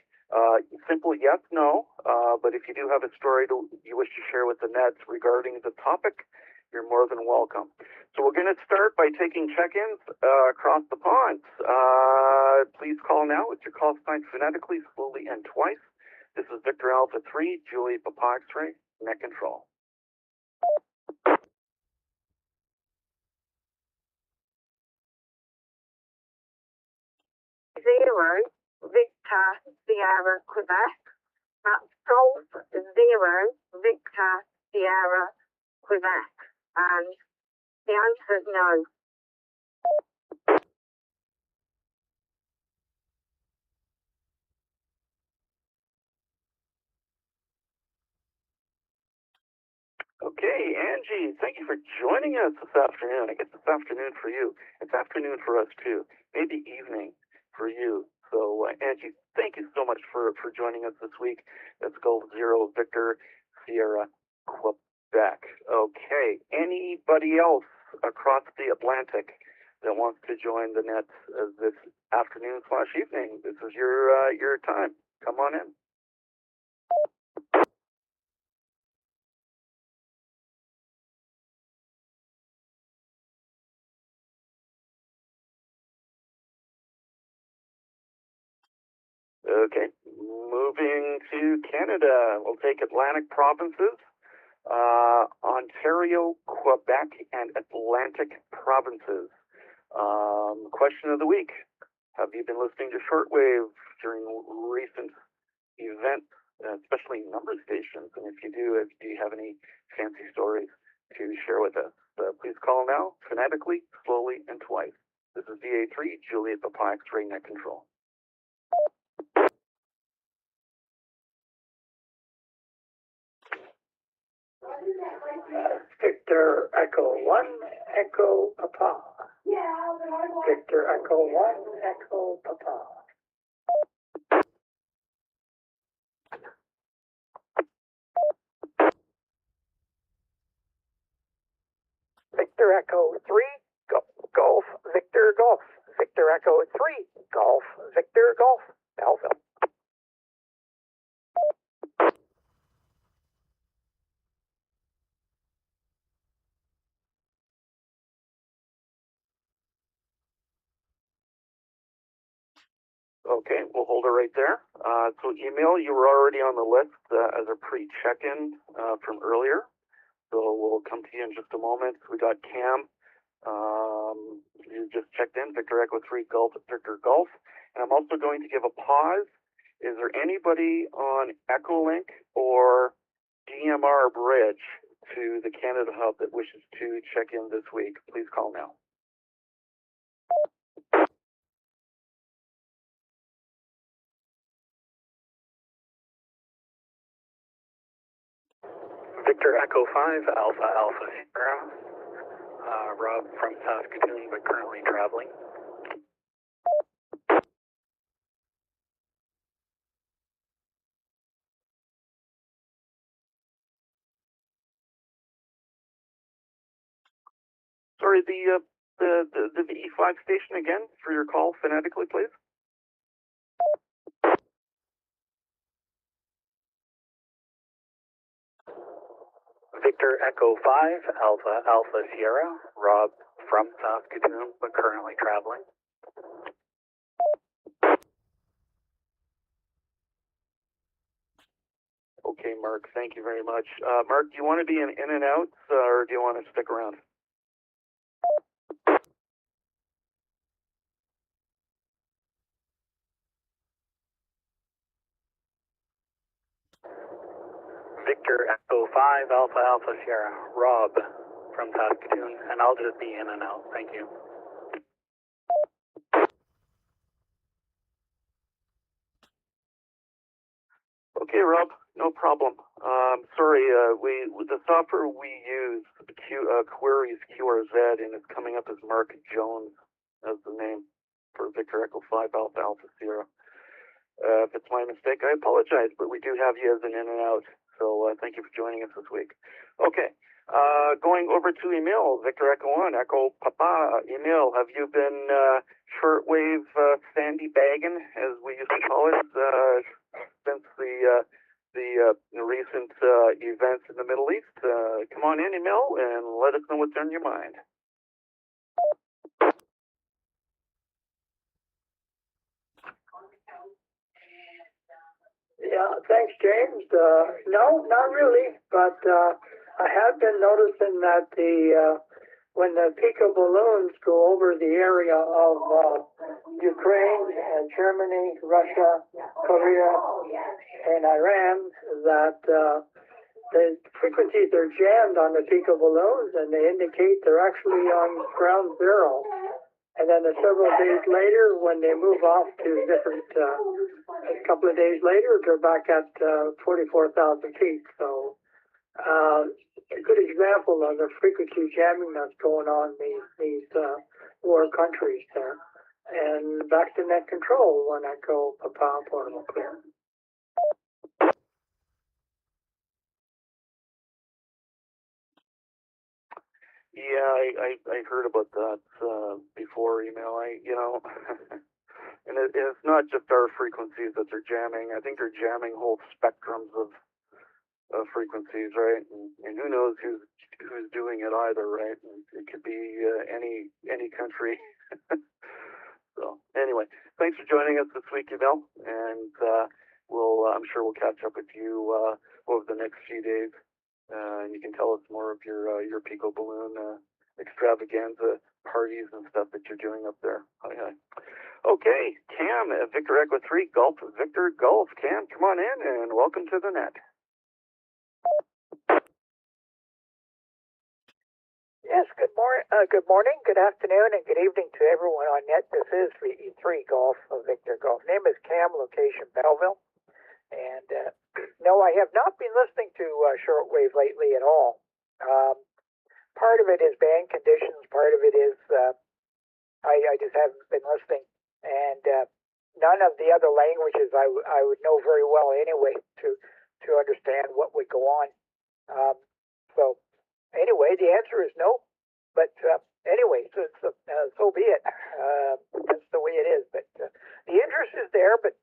Simple yes, no, but if you do have a story you wish to share with the Nets regarding the topic, you're more than welcome. So we're going to start by taking check-ins across the pond. Please call now with your call sign phonetically, slowly, and twice. This is Victor Alpha 3, Juliet Papa X-ray, net control. Zero, Victor Sierra Quebec. That's Golf 0, Victor Sierra Quebec. And the answer is no. Okay, Angie, thank you for joining us this afternoon. I guess it's afternoon for you. It's afternoon for us, too. Maybe evening for you. So, Angie, thank you so much for joining us this week. Let's go 0, Victor, Sierra, Quebec. Okay, anybody else across the Atlantic that wants to join the Nets this afternoon/evening? This is your time. Come on in. Okay, moving to Canada. We'll take Atlantic provinces, Ontario, Quebec, and Atlantic provinces. Question of the week. Have you been listening to shortwave during recent events, especially number stations? And if you do you have any fancy stories to share with us? Please call now, phonetically, slowly, and twice. This is VA3, Juliet Papa X-ray net control. Victor Echo 1, Echo Papa. Victor Echo 1, Echo Papa. Victor Echo 3, Golf, Victor Golf. Victor Echo 3, Golf, Victor Golf. Alpha. Okay, we'll hold it right there. So email, you were already on the list as a pre-check-in from earlier. So we'll come to you in just a moment. We got Cam. You just checked in, Victor Echo 3 Golf, Victor Golf. And I'm also going to give a pause. Is there anybody on Echolink or DMR Bridge to the Canada Hub that wishes to check in this week? Please call now. Victor Echo 5, Alpha Alpha Sierra. Rob from Saskatoon, but currently traveling. Sorry, the VE5 station again for your call phonetically, please. Victor Echo 5, Alpha Alpha Sierra. Rob from Saskatoon, but currently traveling. Okay, Mark, thank you very much. Mark, do you want to be in and out, or do you want to stick around? Victor Echo 5, Alpha Alpha Sierra. Rob from Saskatoon, and I'll just be in and out. Thank you. Okay, Rob, no problem. Sorry, the software we use queries QRZ, and it's coming up as Mark Jones as the name for Victor Echo 5 Alpha Alpha Sierra. If it's my mistake, I apologize, but we do have you as an in and out. So thank you for joining us this week. Okay, going over to email, Victor Echo 1, Echo Papa, email. Have you been shortwave sandy bagging, as we used to call it, since the recent events in the Middle East? Come on in, email, and let us know what's on your mind. Yeah, thanks, James. No, not really, but I have been noticing that when the Pico balloons go over the area of Ukraine and Germany, Russia, Korea, and Iran, that the frequencies are jammed on the Pico balloons, and they indicate they're actually on ground zero. And then several days later, when they move off to different, a couple of days later, they're back at 44,000 feet. So a good example of the frequency jamming that's going on in these war countries there. And back to net control when I go Papa portable clear. Yeah, I heard about that before, email. And it's not just our frequencies that they're jamming. I think they're jamming whole spectrums of frequencies, right? And who knows who's doing it either, right? And it could be any country. So anyway, thanks for joining us this week, email, and I'm sure we'll catch up with you over the next few days. And you can tell us more of your Pico balloon extravaganza parties and stuff that you're doing up there. Hi. Okay, Cam, Victor Echo 3, Golf, Victor Golf. Cam, come on in and welcome to the net. Yes, good morning, good afternoon, and good evening to everyone on net. This is VA3 Golf of Victor Golf. Name is Cam, location Belleville. And no, I have not been listening to shortwave lately at all. Part of it is band conditions. Part of it is I just haven't been listening. And none of the other languages I would know very well anyway to understand what would go on. So anyway, the answer is no. But anyway, so be it. That's the way it is. But the interest is there. But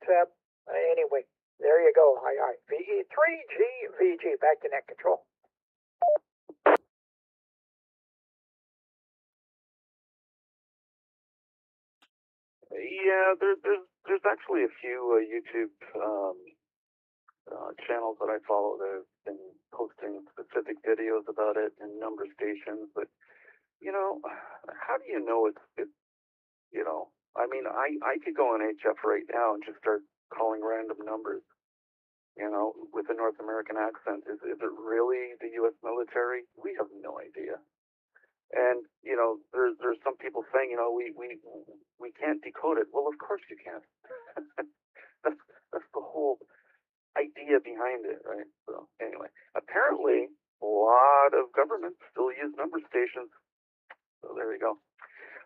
anyway. There you go. Hi. VE3CJZ, back to net control. Yeah, there's actually a few YouTube channels that I follow that have been posting specific videos about it and number stations. But how do you know it's I mean, I could go on HF right now and just start calling random numbers, with a North American accent. Is it really the U.S. military? We have no idea. And, there's some people saying, we can't decode it. Well, of course you can't. That's the whole idea behind it, right? So anyway, apparently a lot of governments still use number stations. So there you go.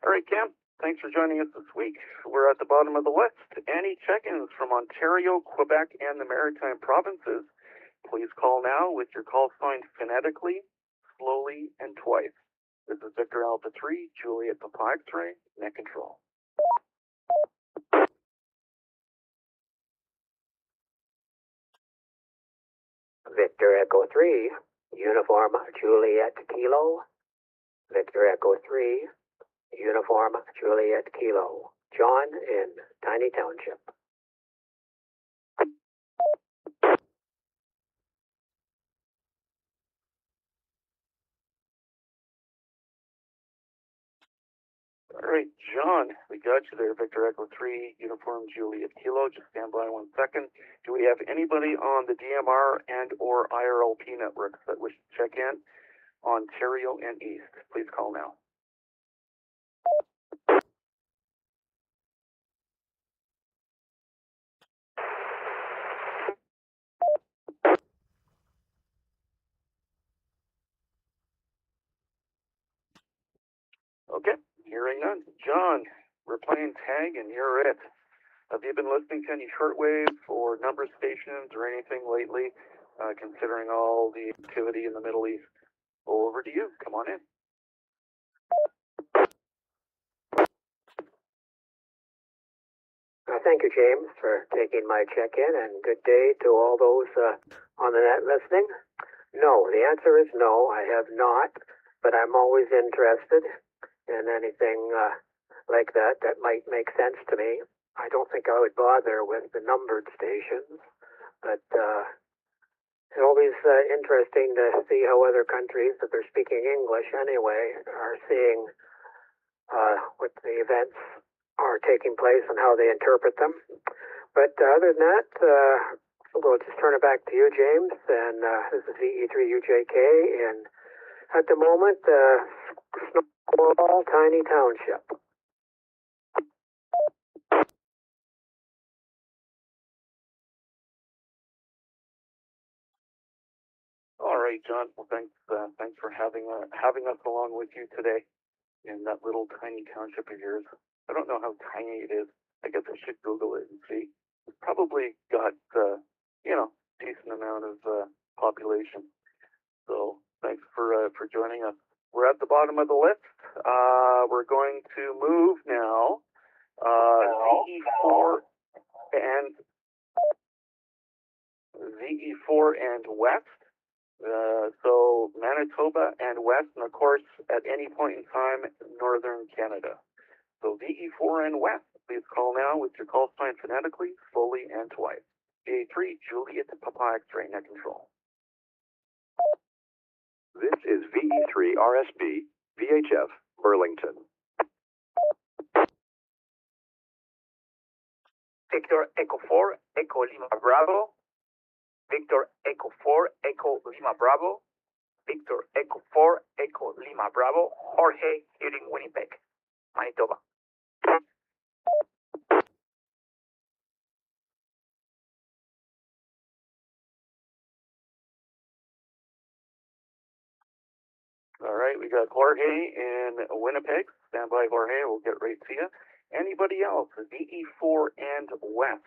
All right, Cam, thanks for joining us this week. We're at the bottom of the list. Any check-ins from Ontario, Quebec, and the Maritime provinces, please call now with your call signed phonetically, slowly, and twice. This is Victor Alpha 3, Juliet Papa X-ray, net control. Victor Echo 3, Uniform Juliet Kilo. Victor Echo 3, Uniform Juliet Kilo. John in Tiny Township. All right, John, we got you there. Victor Echo 3, Uniform Juliet Kilo. Just stand by 1 second. Do we have anybody on the DMR and or IRLP networks that wish to check in? Ontario and East, please call now. Okay, hearing none. John, we're playing tag and you're it. Have you been listening to any shortwave or number stations or anything lately, considering all the activity in the Middle East? Over to you. Come on in. Thank you, James, for taking my check-in, and good day to all those on the net listening. No, the answer is no, I have not, but I'm always interested in anything like that might make sense to me. I don't think I would bother with the numbered stations, but it's always interesting to see how other countries that are speaking English anyway are seeing what the events are taking place and how they interpret them. But other than that, we'll just turn it back to you, James, and this is VA3UJK, and at the moment, Snowball, Tiny Township. All right, John. Well, thanks for having us along with you today in that little tiny township of yours. I don't know how tiny it is. I guess I should Google it and see. It's probably got decent amount of population. So thanks for joining us. We're at the bottom of the list. We're going to move now. VE4 and West. So Manitoba and West, and of course, at any point in time, Northern Canada. So VE4 and West, please call now with your call sign phonetically, slowly, and twice. VA3, Juliet Papa X-ray, net control. This is VE3 RSB, VHF, Burlington. Victor Echo 4, Echo Lima Bravo. Victor Echo 4, Echo Lima Bravo. Victor Echo 4, Echo Lima Bravo. Jorge, here in Winnipeg, Manitoba. All right, we got Jorge in Winnipeg. Stand by, Jorge. We'll get right to you. Anybody else? VE4 and West,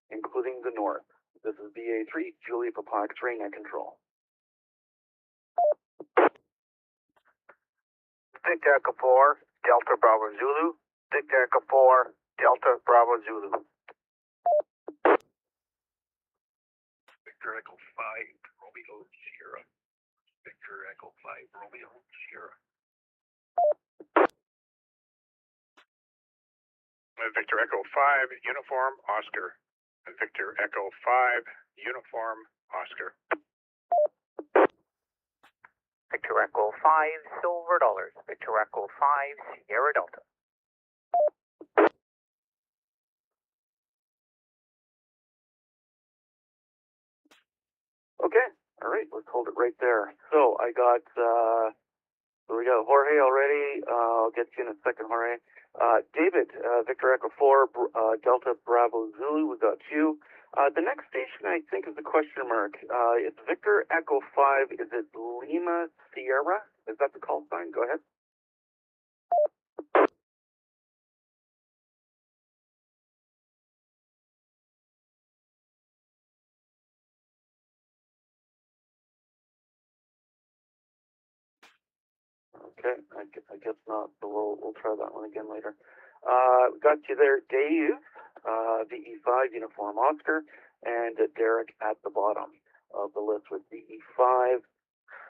including the North. This is VA3, Juliet Papa X-ray, net control. Victor Echo 4, Delta Bravo Zulu. Victor Echo 4, Delta Bravo Zulu. Victor Echo 5, Romeo Sierra. Victor Echo 5, Romeo Sierra. Victor Echo 5, Uniform Oscar. Victor Echo 5, Uniform Oscar. Victor Echo 5, Silver Dollars. Victor Echo 5, Sierra Delta. Okay, all right, let's hold it right there. So we got Jorge already. I'll get you in a second, Jorge. David, Victor Echo 4, Delta Bravo Zulu, we got you. The next station, I think, is the question mark. It's Victor Echo 5. Is it Lima Sierra? Is that the call sign? Go ahead. Okay, I guess not, so we'll try that one again later. We got you there, Dave, VE5 Uniform Oscar, and Derek at the bottom of the list with VE5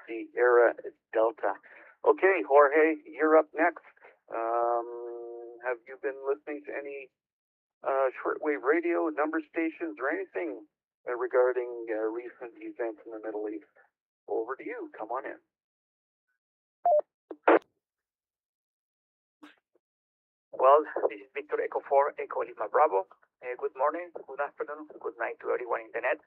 Sierra Delta. Okay, Jorge, you're up next. Have you been listening to any shortwave radio, number stations, or anything regarding recent events in the Middle East? Over to you. Come on in. Well, this is Victor Echo 4, Echo Lima Bravo. Good morning, good afternoon, good night to everyone in the net.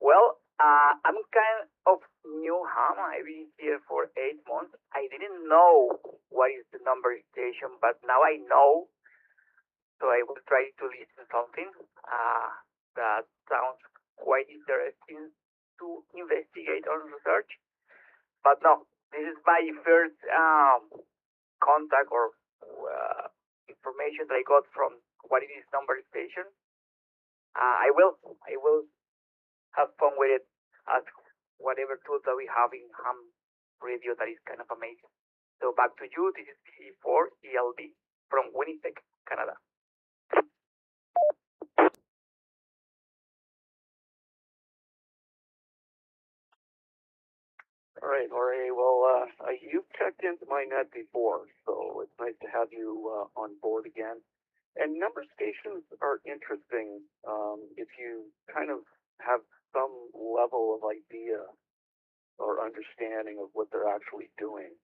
Well, I'm kind of new, I've been here for 8 months. I didn't know what is the number station, but now I know. So I will try to listen something that sounds quite interesting to investigate or research. But no, this is my first contact or information that I got from what it is number station. I will have fun with it as whatever tools that we have in ham radio that is kind of amazing. So back to you. This is VE4 ELB from Winnipeg, Canada. All right, Jorge. Well, you've checked into my net before, so it's nice to have you on board again. And number stations are interesting if you kind of have some level of idea or understanding of what they're actually doing.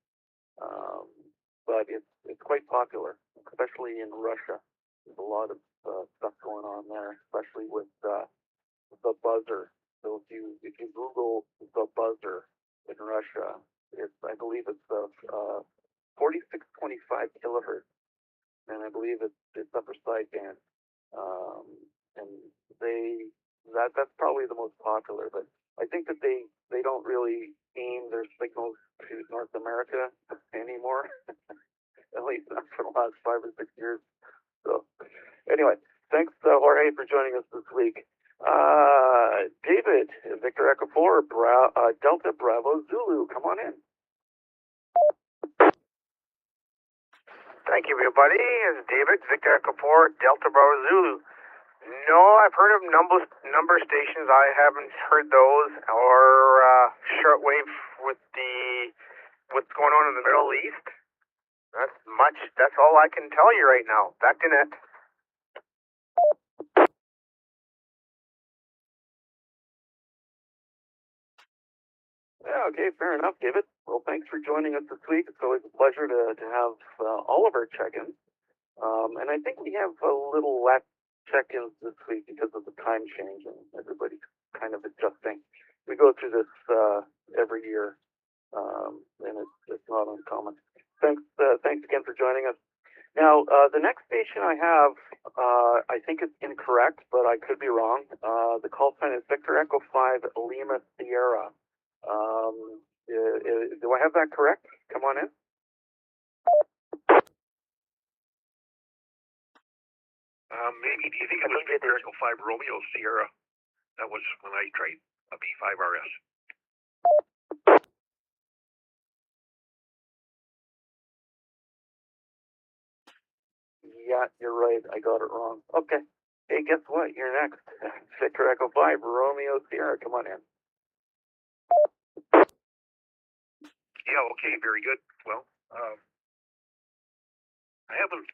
But it's quite popular, especially in Russia. There's a lot of stuff going on there, especially with the buzzer. So if you Google the buzzer in Russia, I believe it's 4625 kilohertz, and I believe it's upper sideband. And that's probably the most popular. But I think that they don't really aim their signals to North America anymore, at least not for the last 5 or 6 years. So anyway, thanks Jorge for joining us this week. David, Victor Echo 4, Delta Bravo Zulu, come on in. Thank you, everybody. It's David, Victor Echo 4, Delta Bravo Zulu. No, I've heard of number stations. I haven't heard those or shortwave with what's going on in the Middle East. That's all I can tell you right now. Back to net. Yeah, okay, fair enough, David. Well, thanks for joining us this week. It's always a pleasure to have all of our check-ins. And I think we have a little less check-ins this week because of the time change and everybody's kind of adjusting. We go through this every year, and it's not uncommon. Thanks again for joining us. Now, the next station I have, I think it's incorrect, but I could be wrong. The call sign is Victor Echo 5 Lima Sierra. Do I have that correct? Come on in. Maybe. Do you think it was Victor Echo 5 Romeo Sierra? That was when I tried a B5RS. Yeah, you're right. I got it wrong. Okay. Hey, guess what? You're next. Victor Echo 5 Romeo Sierra. Come on in. Yeah, okay, very good. Well, I haven't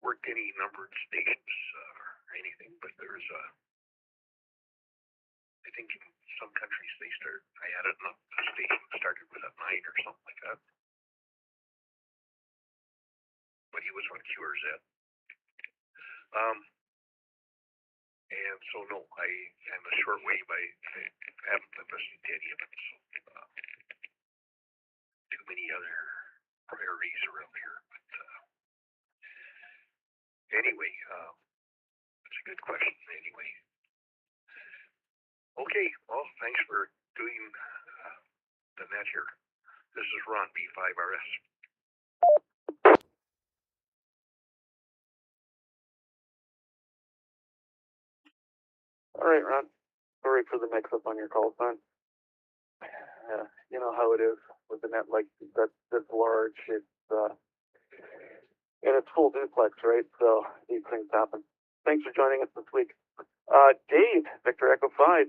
worked any numbered stations or anything, but there's I think in some countries I had a station that started with a 9 or something like that. But he was on QRZ. And so, no, and the shortwave, I haven't been listening to any of it, so too many other priorities around here. But anyway, it's a good questions anyway. Okay, well, thanks for doing the net here. This is Ron, B5RS. All right, Ron. Sorry for the mix-up on your call sign. You know how it is with the net like that's large. It's and it's full duplex, right? So these things happen. Thanks for joining us this week. Dave, Victor Echo 5,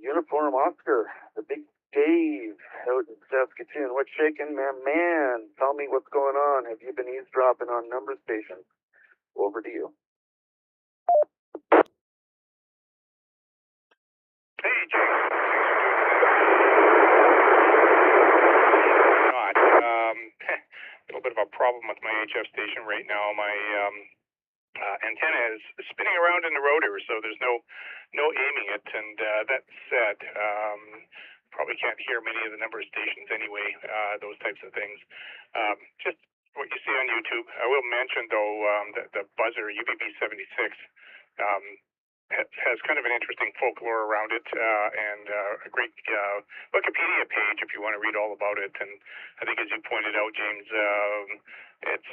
Uniform Oscar, the big Dave out in Saskatoon. What's shaking, man? Tell me what's going on. Have you been eavesdropping on number stations? Over to you. Hey, Jay. Not. A little bit of a problem with my HF station right now. My antenna is spinning around in the rotor, so there's no aiming it. And that said, probably can't hear many of the number of stations anyway. Those types of things. Just what you see on YouTube. I will mention though that the buzzer UBB76. Has kind of an interesting folklore around it, and a great Wikipedia page if you want to read all about it. And I think, as you pointed out, James, it's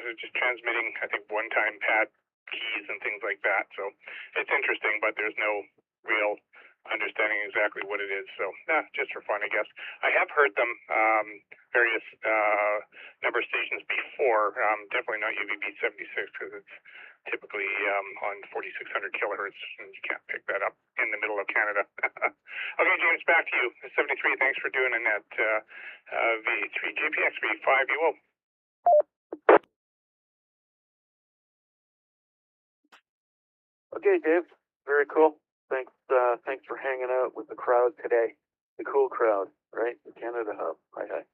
it's just transmitting, I think, one-time pad keys and things like that. So it's interesting, but there's no real understanding exactly what it is. So just for fun, I guess. I have heard them various number stations before. Definitely not UBB76 because it's typically on 4600 kilohertz, and you can't pick that up in the middle of Canada. Okay, James, back to you. 73, thanks for doing that. VA3 JPX 5 UO. Okay, Dave. Very cool. Thanks for hanging out with the crowd today. The cool crowd, right? The Canada Hub. Hi.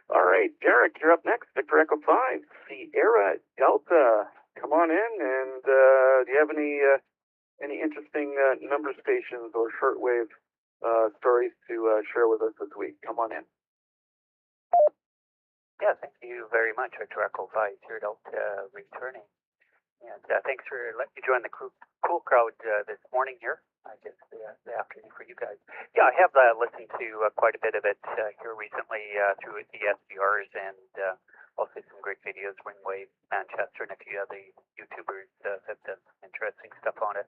All right, Derek, you're up next. Victor Echo 5, Sierra Delta. Come on in, and do you have any interesting number stations or shortwave stories to share with us this week? Come on in. Yeah, thank you very much, Victor Echo 5, Sierra Delta, returning. And thanks for letting me join the cool crowd this morning here. I guess the afternoon for you guys. Yeah, I have listened to quite a bit of it here recently through the SVRs and also some great videos, Wingwave, Manchester, and a few other YouTubers have done some interesting stuff on it.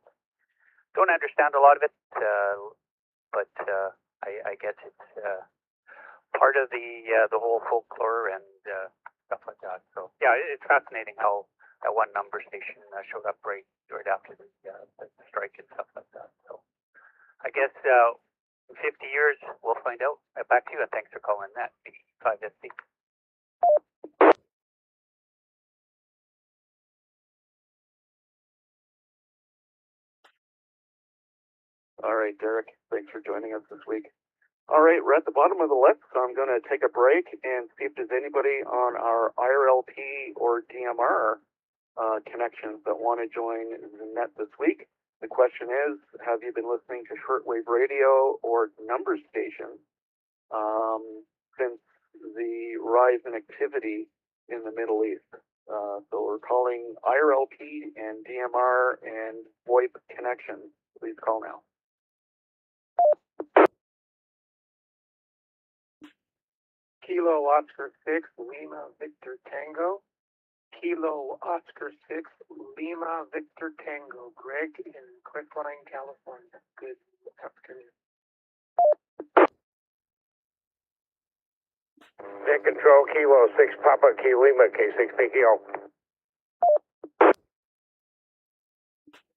Don't understand a lot of it, but I guess it's part of the whole folklore and stuff like that. So yeah, it's fascinating how that one number station showed up right after the strike and stuff like that. So I guess in 50 years we'll find out. Back to you, and thanks for calling that B5SC. All right, Derek. Thanks for joining us this week. All right, we're at the bottom of the list, so I'm going to take a break and see if there's anybody on our IRLP or DMR connections that want to join the net this week. The question is, have you been listening to shortwave radio or number stations since the rise in activity in the Middle East? So we're calling IRLP and DMR and VoIP connections. Please call now. Kilo Oscar 6, Lima Victor Tango. Kilo Oscar 6, Lima Victor Tango. Greg in Cliffline, California. Good afternoon. Net control, Kilo 6 Papa, Kilo Lima, K6 PKO.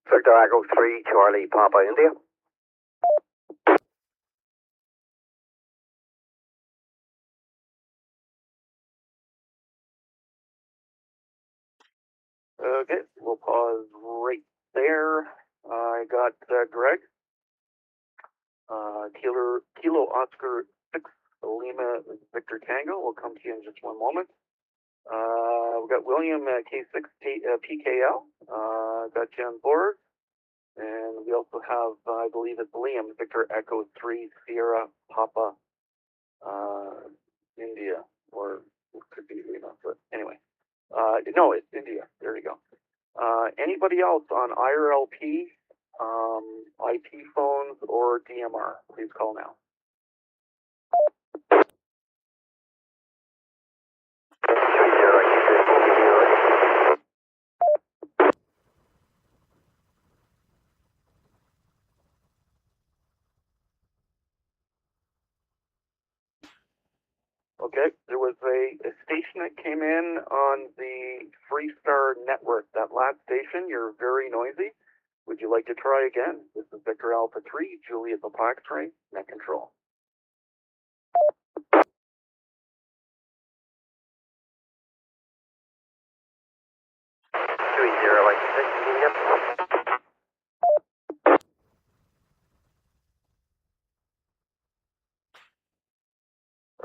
Victor Echo 3, Charlie Papa, India. Okay, we'll pause right there. I got Greg. Kilo Oscar 6 Lima Victor Tango. We'll come to you in just one moment. We've got William K6 PKL. Got you on board. And we also have, I believe it's Liam, Victor Echo 3 Sierra Papa India. Or it could be Lima, but anyway. No, it's India. There we go. Anybody else on IRLP, IP phones, or DMR? Please call now. Okay, there was a station that came in on the Freestar network. That last station, you're very noisy. Would you like to try again? This is Victor Alpha 3, Juliet the X-ray, net control.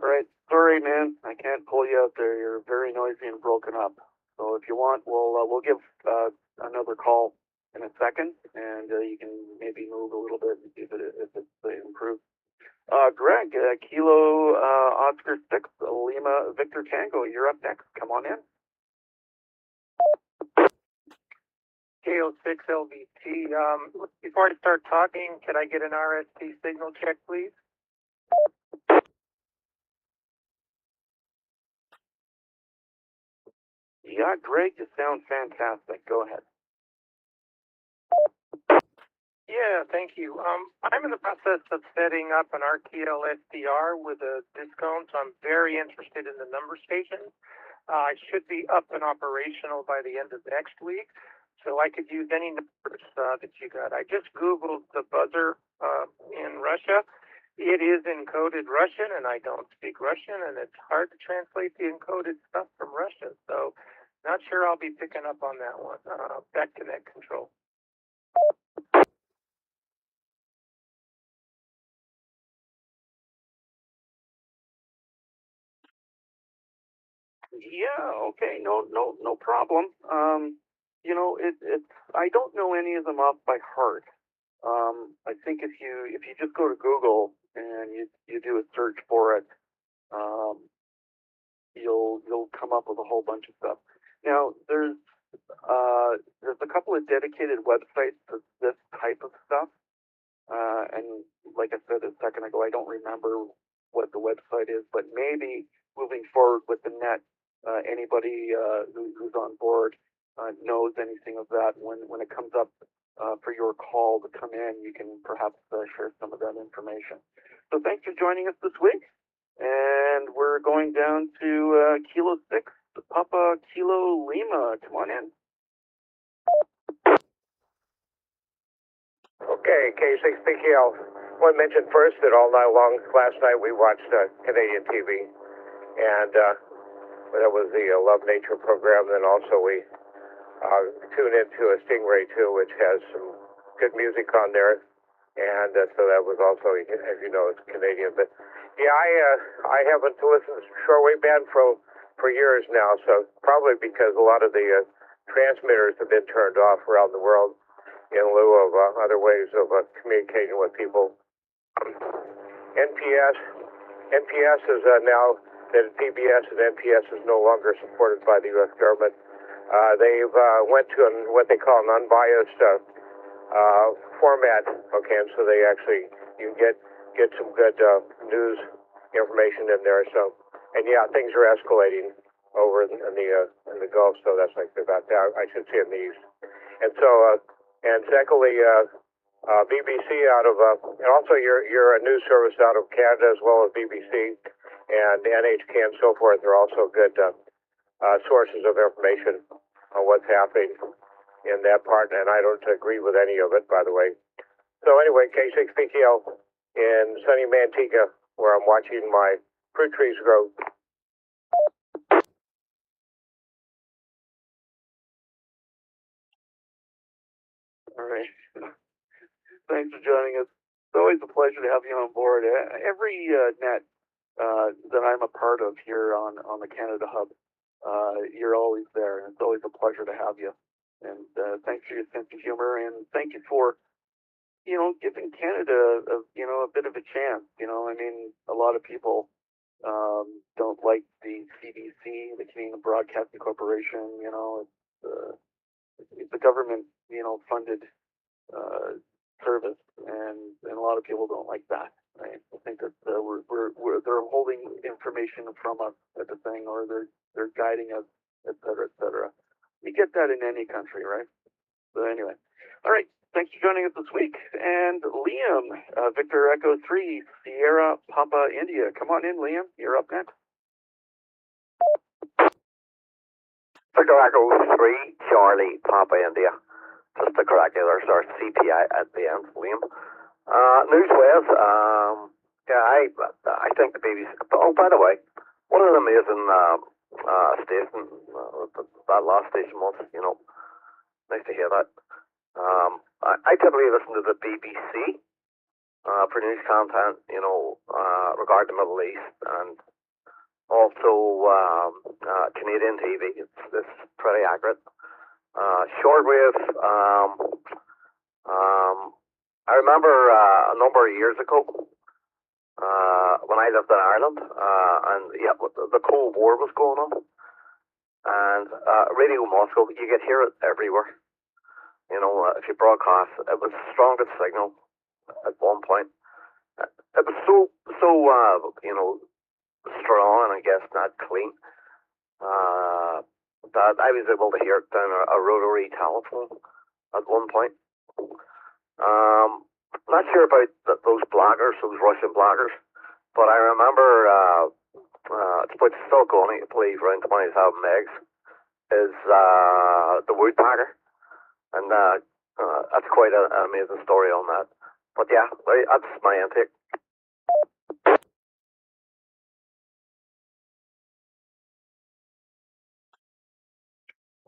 All right, sorry, man, I can't pull you out there. You're very noisy and broken up. So if you want, we'll give another call in a second, and you can maybe move a little bit and see if it's improved. Greg, Kilo Oscar 6, Lima Victor Tango, you're up next. Come on in. KO6 LVT. Before I start talking, can I get an RST signal check, please? Yeah, Greg, you sound fantastic. Go ahead. Yeah, thank you. I'm in the process of setting up an RTL SDR with a discount, so I'm very interested in the number station. I should be up and operational by the end of next week, so I could use any numbers that you got. I just Googled the buzzer in Russia. It is encoded Russian, and I don't speak Russian, and it's hard to translate the encoded stuff from Russian, so not sure I'll be picking up on that one. Back to net control. Yeah, okay, no problem. You know, I don't know any of them off by heart. I think if you just go to Google and you do a search for it, you'll come up with a whole bunch of stuff. Now there's a couple of dedicated websites for this type of stuff, and like I said a second ago, I don't remember what the website is, but maybe moving forward with the net, anybody who's on board knows anything of that. When it comes up for your call to come in, you can perhaps share some of that information. So thanks for joining us this week, and we're going down to Kilo 6, Papa Kilo Lima. Come on in. Okay, K6PKL. I want to mention first that all night long, last night we watched Canadian TV, and that was the Love Nature program. Then also we tuned into a Stingray too, which has some good music on there, and so that was also, as you know, it's Canadian. But yeah, I haven't listened to shortwave band for years now, so probably because a lot of the transmitters have been turned off around the world in lieu of other ways of communicating with people. NPS is now that PBS and NPS is no longer supported by the U.S. government. They've went to what they call an unbiased format. Okay, and so they actually you can get some good news information in there. So, and yeah, things are escalating over in the Gulf. So that's like about that. I should say in the East. And so, and secondly, BBC out of, and also you're a news service out of Canada as well as BBC and NHK and so forth are also good sources of information on what's happening in that part, and I don't agree with any of it, by the way. So anyway, K6PKL in sunny Manteca, where I'm watching my fruit trees grow. All right. Thanks for joining us. It's always a pleasure to have you on board. Every net that I'm a part of here on the Canada Hub, you're always there, and it's always a pleasure to have you. And thanks for your sense of humor, and thank you for, giving Canada, a bit of a chance. I mean, a lot of people don't like the CBC, the Canadian Broadcasting Corporation. it's a government, funded service, and a lot of people don't like that. Right? I think that they're holding information from us at the thing, or they're guiding us, et cetera, et cetera. You get that in any country, right? So anyway, all right. Thanks for joining us this week. And Liam, Victor Echo 3, Sierra Papa India. Come on in, Liam. You're up next. Victor Echo 3, Charlie Papa India. Just to correct you, there's our CPI at the end, Liam. Newsways, yeah, I think the BBC. Oh, by the way, what an amazing station that last station was. Nice to hear that. I typically listen to the BBC for news content, regarding the Middle East, and also Canadian TV. It's pretty accurate. Shortwave. I remember a number of years ago when I lived in Ireland, and yeah, the Cold War was going on, and Radio Moscow, you could hear it everywhere. If you broadcast, it was the strongest signal at one point. It was so strong, and I guess not clean, that I was able to hear it down a rotary telephone at one point. Not sure about those bloggers, those Russian bloggers, but I remember it's still going, I believe, around 27 megs, is the Woodpecker. And that's quite an amazing story on that. But yeah, that's my intake.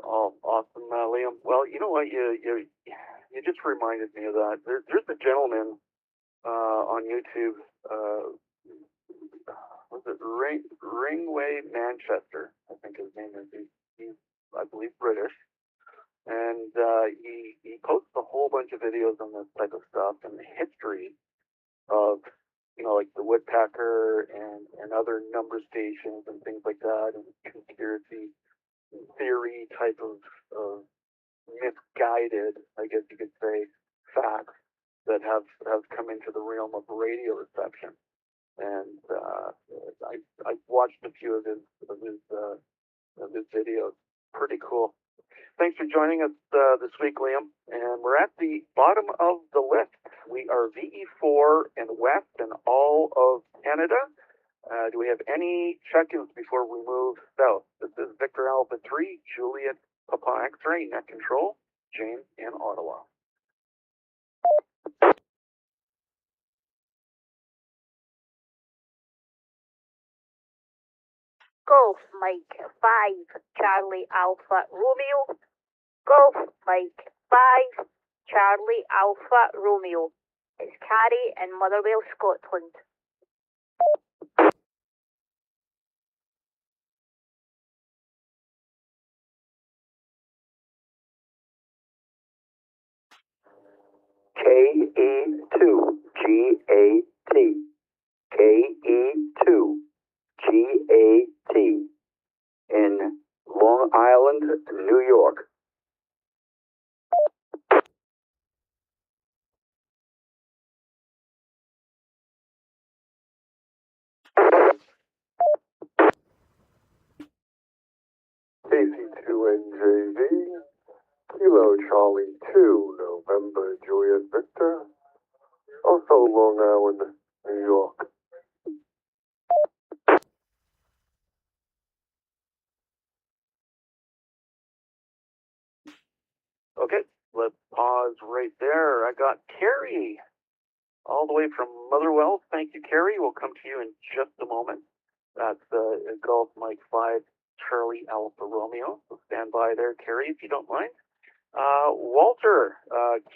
Oh, awesome, Liam. Well, you know what? You just reminded me of that. There's a gentleman on YouTube. Was it Ringway Manchester? I think his name is. He's I believe, British. And he posts a whole bunch of videos on this type of stuff and the history of, like the Woodpecker and other number stations and things like that, and conspiracy theory type of misguided, I guess you could say, facts that have come into the realm of radio reception. And I've watched a few of his videos. Pretty cool. Thanks for joining us this week, Liam. And we're at the bottom of the list. We are VE4 and West and all of Canada. Do we have any check-ins before we move south? This is Victor Alpha 3, Juliet Papa X-Ray, Net Control, James in Ottawa. Golf Mike 5, Charlie Alpha Romeo. Golf Mike 5, Charlie Alpha Romeo. It's Carrie in Motherwell, Scotland. KE2GAT. KE2GAT in Long Island, New York. AC2NJZ, Kilo Charlie 2, November Juliet Victor, also Long Island, New York. Okay, let's pause right there. I got Carrie all the way from Motherwell. Thank you, Carrie. We'll come to you in just a moment. That's Golf Mike 5, Charlie Alpha Romeo. So stand by there, Carrie, if you don't mind. Walter,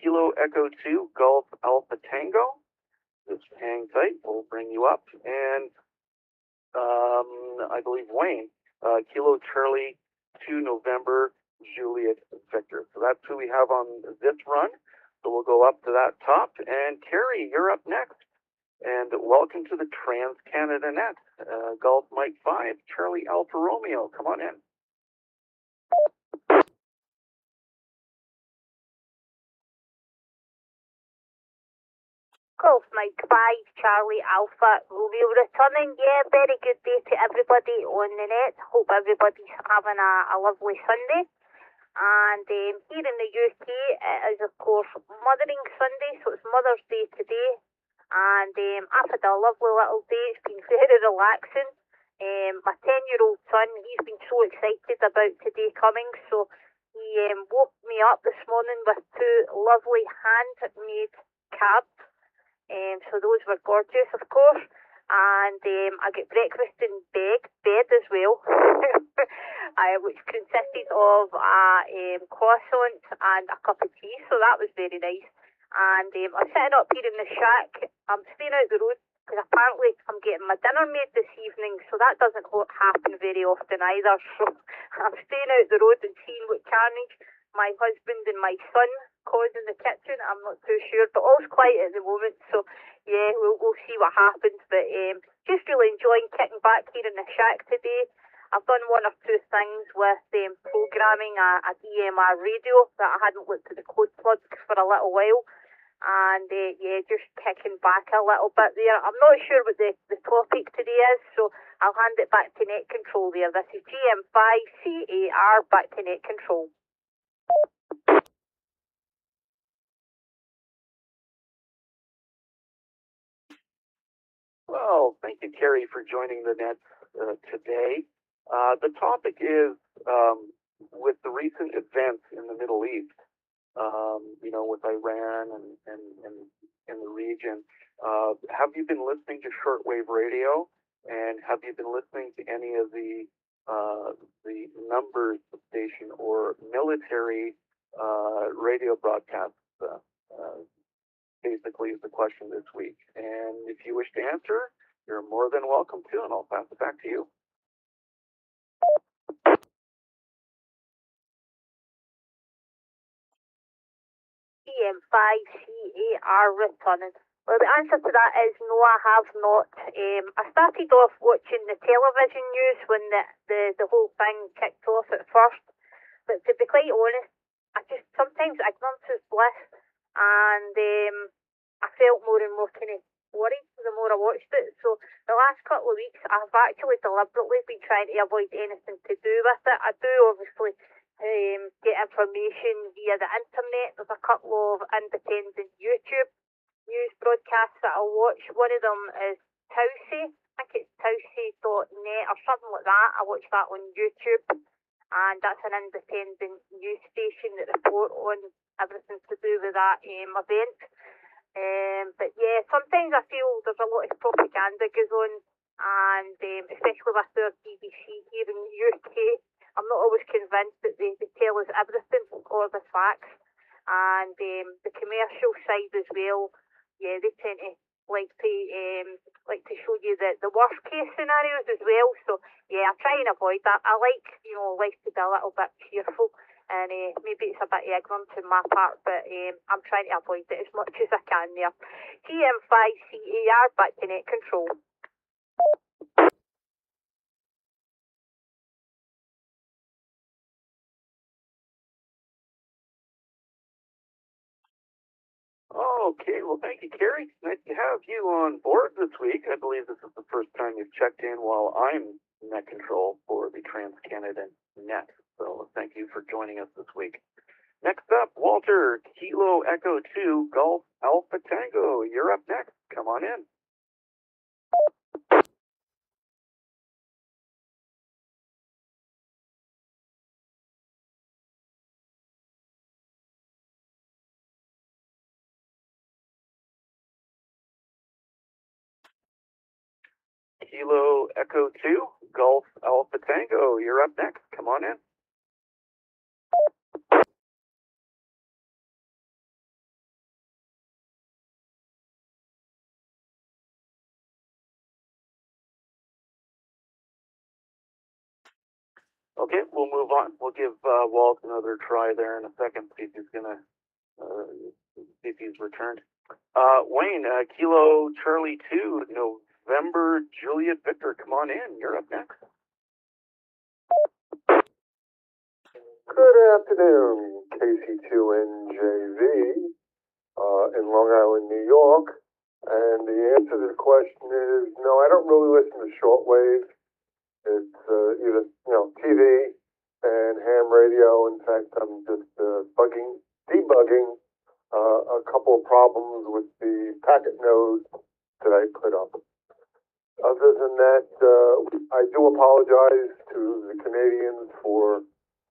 Kilo Echo 2, Golf Alpha Tango. Just hang tight. We'll bring you up. And I believe Wayne, Kilo Charlie 2, November, Juliet Victor. So that's who we have on this run. So we'll go up to that top. And Carrie, you're up next. And welcome to the Trans-Canada Net. Golf Mike 5, Charlie Alpha Romeo. Come on in. Golf Mike 5, Charlie Alpha Romeo returning. Yeah, very good day to everybody on the net. Hope everybody's having a lovely Sunday. And here in the UK, it is of course Mothering Sunday, so it's Mother's Day today. And I've had a lovely little day. It's been very relaxing. My 10-year-old son, he's been so excited about today coming, so he woke me up this morning with 2 lovely handmade cards. So those were gorgeous, of course. And I got breakfast in bed as well, which consisted of a croissant and a cup of tea, so that was very nice. And I'm sitting up here in the shack. I'm staying out the road because apparently I'm getting my dinner made this evening, so that doesn't happen very often either. So I'm staying out the road and seeing what carnage my husband and my son cause in the kitchen. I'm not too sure, but all's quiet at the moment, so yeah, we'll see what happens. But just really enjoying kicking back here in the shack today. I've done 1 or 2 things with programming a DMR radio that I hadn't looked at the code plugs for a little while. And yeah, just kicking back a little bit there. I'm not sure what the topic today is, so I'll hand it back to net control there. This is GM5CAR, back to net control. Well, thank you, Kerry, for joining the net today. The topic is with the recent events in the Middle East, with Iran and in the region. Have you been listening to shortwave radio? And have you been listening to any of the numbers station or military radio broadcasts? Basically is the question this week. And if you wish to answer, you're more than welcome to, and I'll pass it back to you. GM5CAR returning. Well, the answer to that is no, I have not. I started off watching the television news when the whole thing kicked off at first. But to be quite honest, sometimes ignorance is bliss. And I felt more and more kind of worried the more I watched it. So the last couple of weeks, I've actually deliberately been trying to avoid anything to do with it. I do obviously get information via the internet. There's a couple of independent YouTube news broadcasts that I'll watch. One of them is Towsey. I think it's Towsey.net or something like that. I watch that on YouTube. And that's an independent news station that report on everything to do with that event. But yeah, sometimes I feel there's a lot of propaganda goes on, and especially with our BBC here in the UK, I'm not always convinced that they tell us everything or the facts. And the commercial side as well, yeah, they tend to like to show you the worst case scenarios as well. So yeah, I try and avoid that. I like life to be a little bit cheerful, and maybe it's a bit ignorant on my part, but I'm trying to avoid it as much as I can there. GM5CAR, back to net control. Okay, well, thank you, Kerry. Nice to have you on board this week. I believe this is the first time you've checked in while I'm net control for the Trans-Canada Net. So thank you for joining us this week. Next up, Walter, Kilo Echo 2, Golf Alpha Tango. You're up next. Come on in. Kilo Echo 2, Golf Alpha Tango. You're up next. Come on in. Okay, we'll move on. We'll give Walt another try there in a second, see if he's gonna see if he's returned. Wayne, Kilo Charlie 2, November Juliet Victor. Come on in. You're up next. Good afternoon, KC2NJZ, in Long Island, New York. And the answer to the question is no, I don't really listen to shortwave. It's either, TV and ham radio. In fact, I'm just debugging a couple of problems with the packet nodes that I put up. Other than that, I do apologize to the Canadians for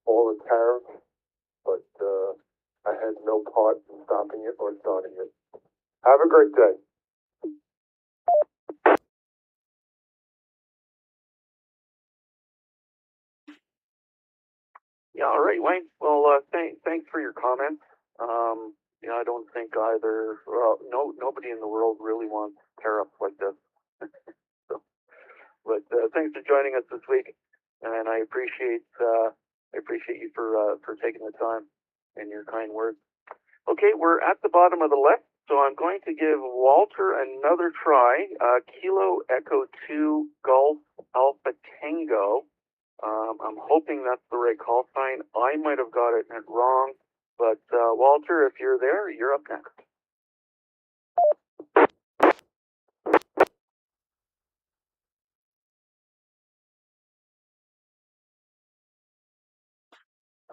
all the tariffs, but I had no part in stopping it or starting it. Have a great day. Yeah, all right, Wayne. Well, thanks for your comments. I don't think either. Nobody in the world really wants tariffs like this. So, but thanks for joining us this week, and I appreciate you for taking the time and your kind words. Okay, we're at the bottom of the list, so I'm going to give Walter another try. Kilo Echo 2 Golf Alpha Tango. I'm hoping that's the right call sign. I might have got it wrong, but Walter, if you're there, you're up next.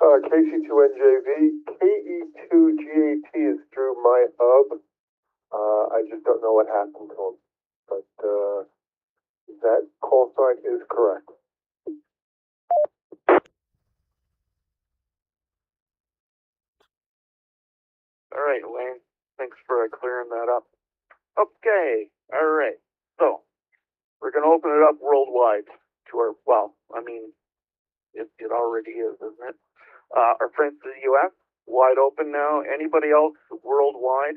KC2NJV, KE2GAT is through my hub. I just don't know what happened to him, but that call sign is correct. All right, Wayne. Thanks for clearing that up. Okay. All right. So we're going to open it up worldwide to our, it already is, isn't it? Our friends in the U.S., wide open now. Anybody else worldwide?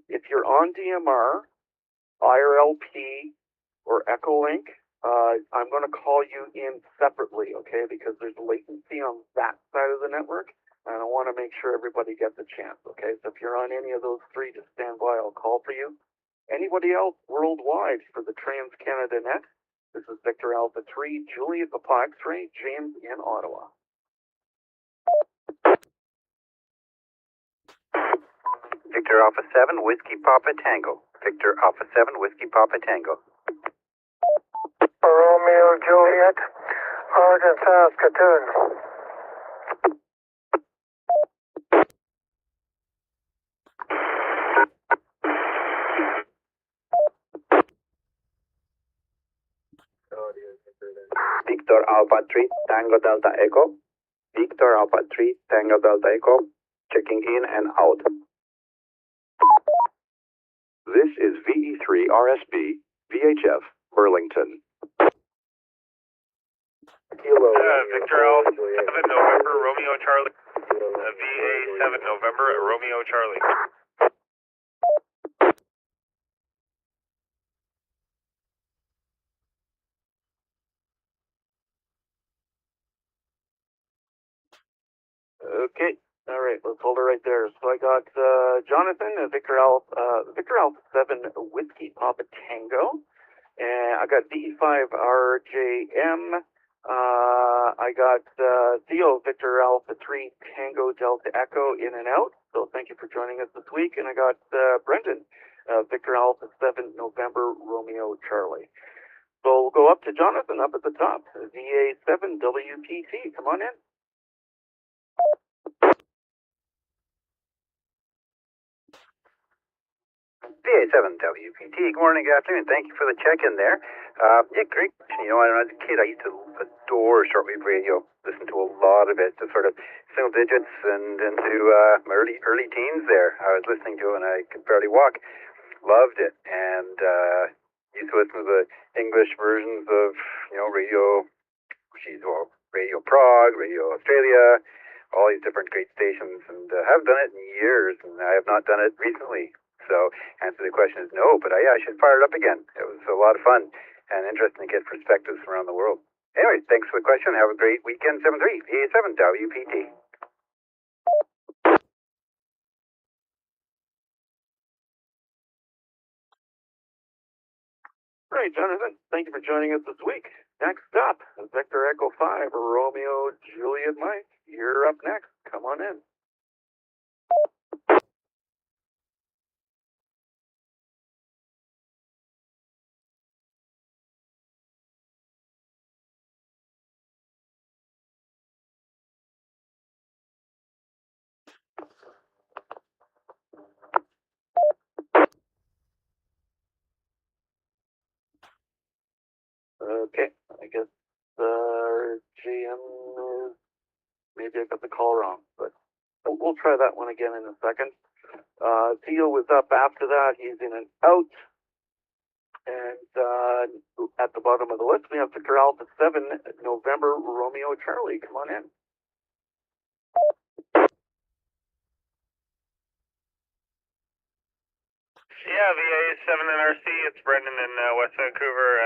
If you're on DMR, IRLP, or Echolink, I'm going to call you in separately, okay? Because there's latency on that side of the network, and I want to make sure everybody gets a chance, okay? So if you're on any of those three, just stand by. I'll call for you. Anybody else worldwide for the Trans-Canada Net? This is Victor Alpha 3, Juliet Papa X-Ray, James in Ottawa. Victor Alpha 7, Whiskey Papa Tango. Victor Alpha 7, Whiskey Papa Tango. Romeo Juliet, Oregon, Saskatoon. Victor Alpha 3, Tango Delta Echo. Victor Alpha 3, Tango Delta Echo. Checking in and out. This is VE3RSB, VHF, Burlington. Victor Alpha 7 November, Romeo Charlie. VA 7 November, Romeo Charlie. Okay. All right. Let's hold it right there. So I got Jonathan, Victor Alpha 7 Whiskey Papa Tango. And I got VE5RJM. I got Theo, Victor Alpha 3 Tango Delta Echo in and out. So thank you for joining us this week. And I got Brendan, Victor Alpha 7 November Romeo Charlie. So we'll go up to Jonathan up at the top. VA7 WPT. Come on in. VA7 WPT, good morning, good afternoon. Thank you for the check-in there. Yeah, great question. When I was a kid, I used to adore shortwave radio. Listen to a lot of it, to sort of single digits and into my early teens there. I was listening to it and I could barely walk. Loved it. And used to listen to the English versions of, Radio Prague, Radio Australia, all these different great stations. And I haven't done it in years, and I have not done it recently. So, answer the question is no, but I should fire it up again. It was a lot of fun and interesting to get perspectives from around the world. Anyway, thanks for the question. Have a great weekend, 7-3, VA7 WPT. Great, Jonathan. Thank you for joining us this week. Next up, Victor Echo 5, Romeo Juliet Mike. You're up next. Come on in. Okay, I guess JM is, maybe I got the call wrong, but we'll try that one again in a second. Theo was up after that. He's in and out. And at the bottom of the list, we have Victor Alpha 7, November, Romeo Charlie. Come on in. Yeah, VA7 NRC. It's Brendan in West Vancouver.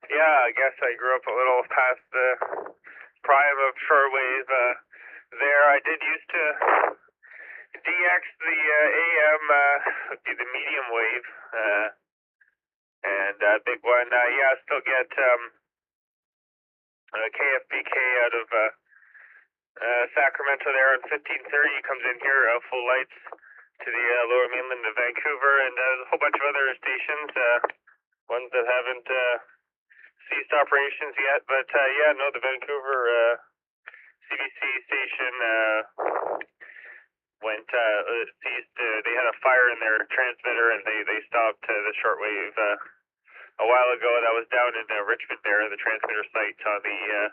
I guess I grew up a little past the prime of shortwave there. I did used to DX the AM, would be the medium wave, and big one. I still get KFBK out of Sacramento there on 1530. Comes in here, full lights to the lower mainland of Vancouver, and there's a whole bunch of other stations, ones that haven't ceased operations yet. But the Vancouver CBC station went ceased. They had a fire in their transmitter, and they stopped the shortwave a while ago. That was down in Richmond there, the transmitter site on the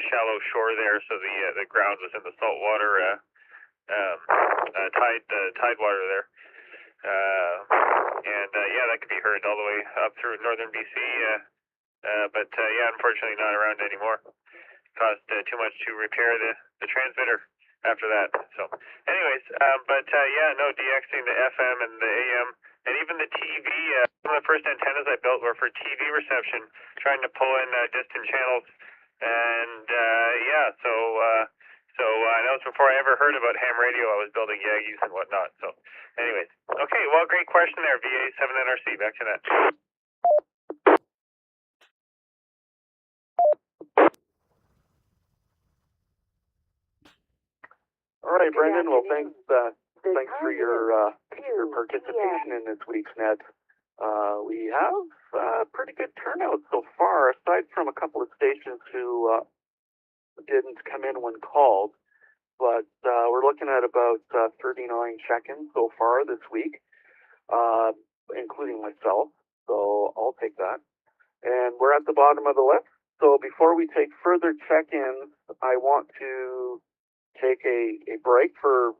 shallow shore there. So the ground was in the salt water. Tide water there, that could be heard all the way up through northern BC, but unfortunately not around anymore. Cost too much to repair the transmitter after that. So anyways, no DXing the FM and the AM, and even the TV. Some of the first antennas I built were for TV reception, trying to pull in distant channels, and so that was before I ever heard about ham radio. I was building Yagis and whatnot. So anyways, okay, well, great question there, VA7 NRC. Back to that. All right, Brendan. Well, thanks for your participation in this week's net. We have a pretty good turnout so far, aside from a couple of stations who didn't come in when called. But we're looking at about 39 check-ins so far this week, including myself. So I'll take that. And we're at the bottom of the list. So before we take further check-ins, I want to take a break for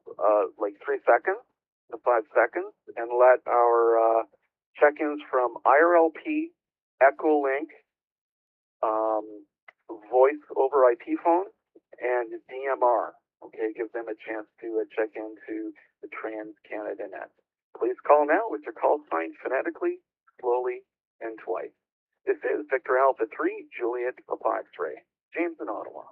like 3 seconds to 5 seconds and let our check-ins from IRLP, Echolink, voice over IP phone, and DMR. Okay, give them a chance to check into the Trans-Canada Net. Please call now with your call sign phonetically, slowly, and twice. This is Victor Alpha 3, Juliet Papa X-ray. James in Ottawa.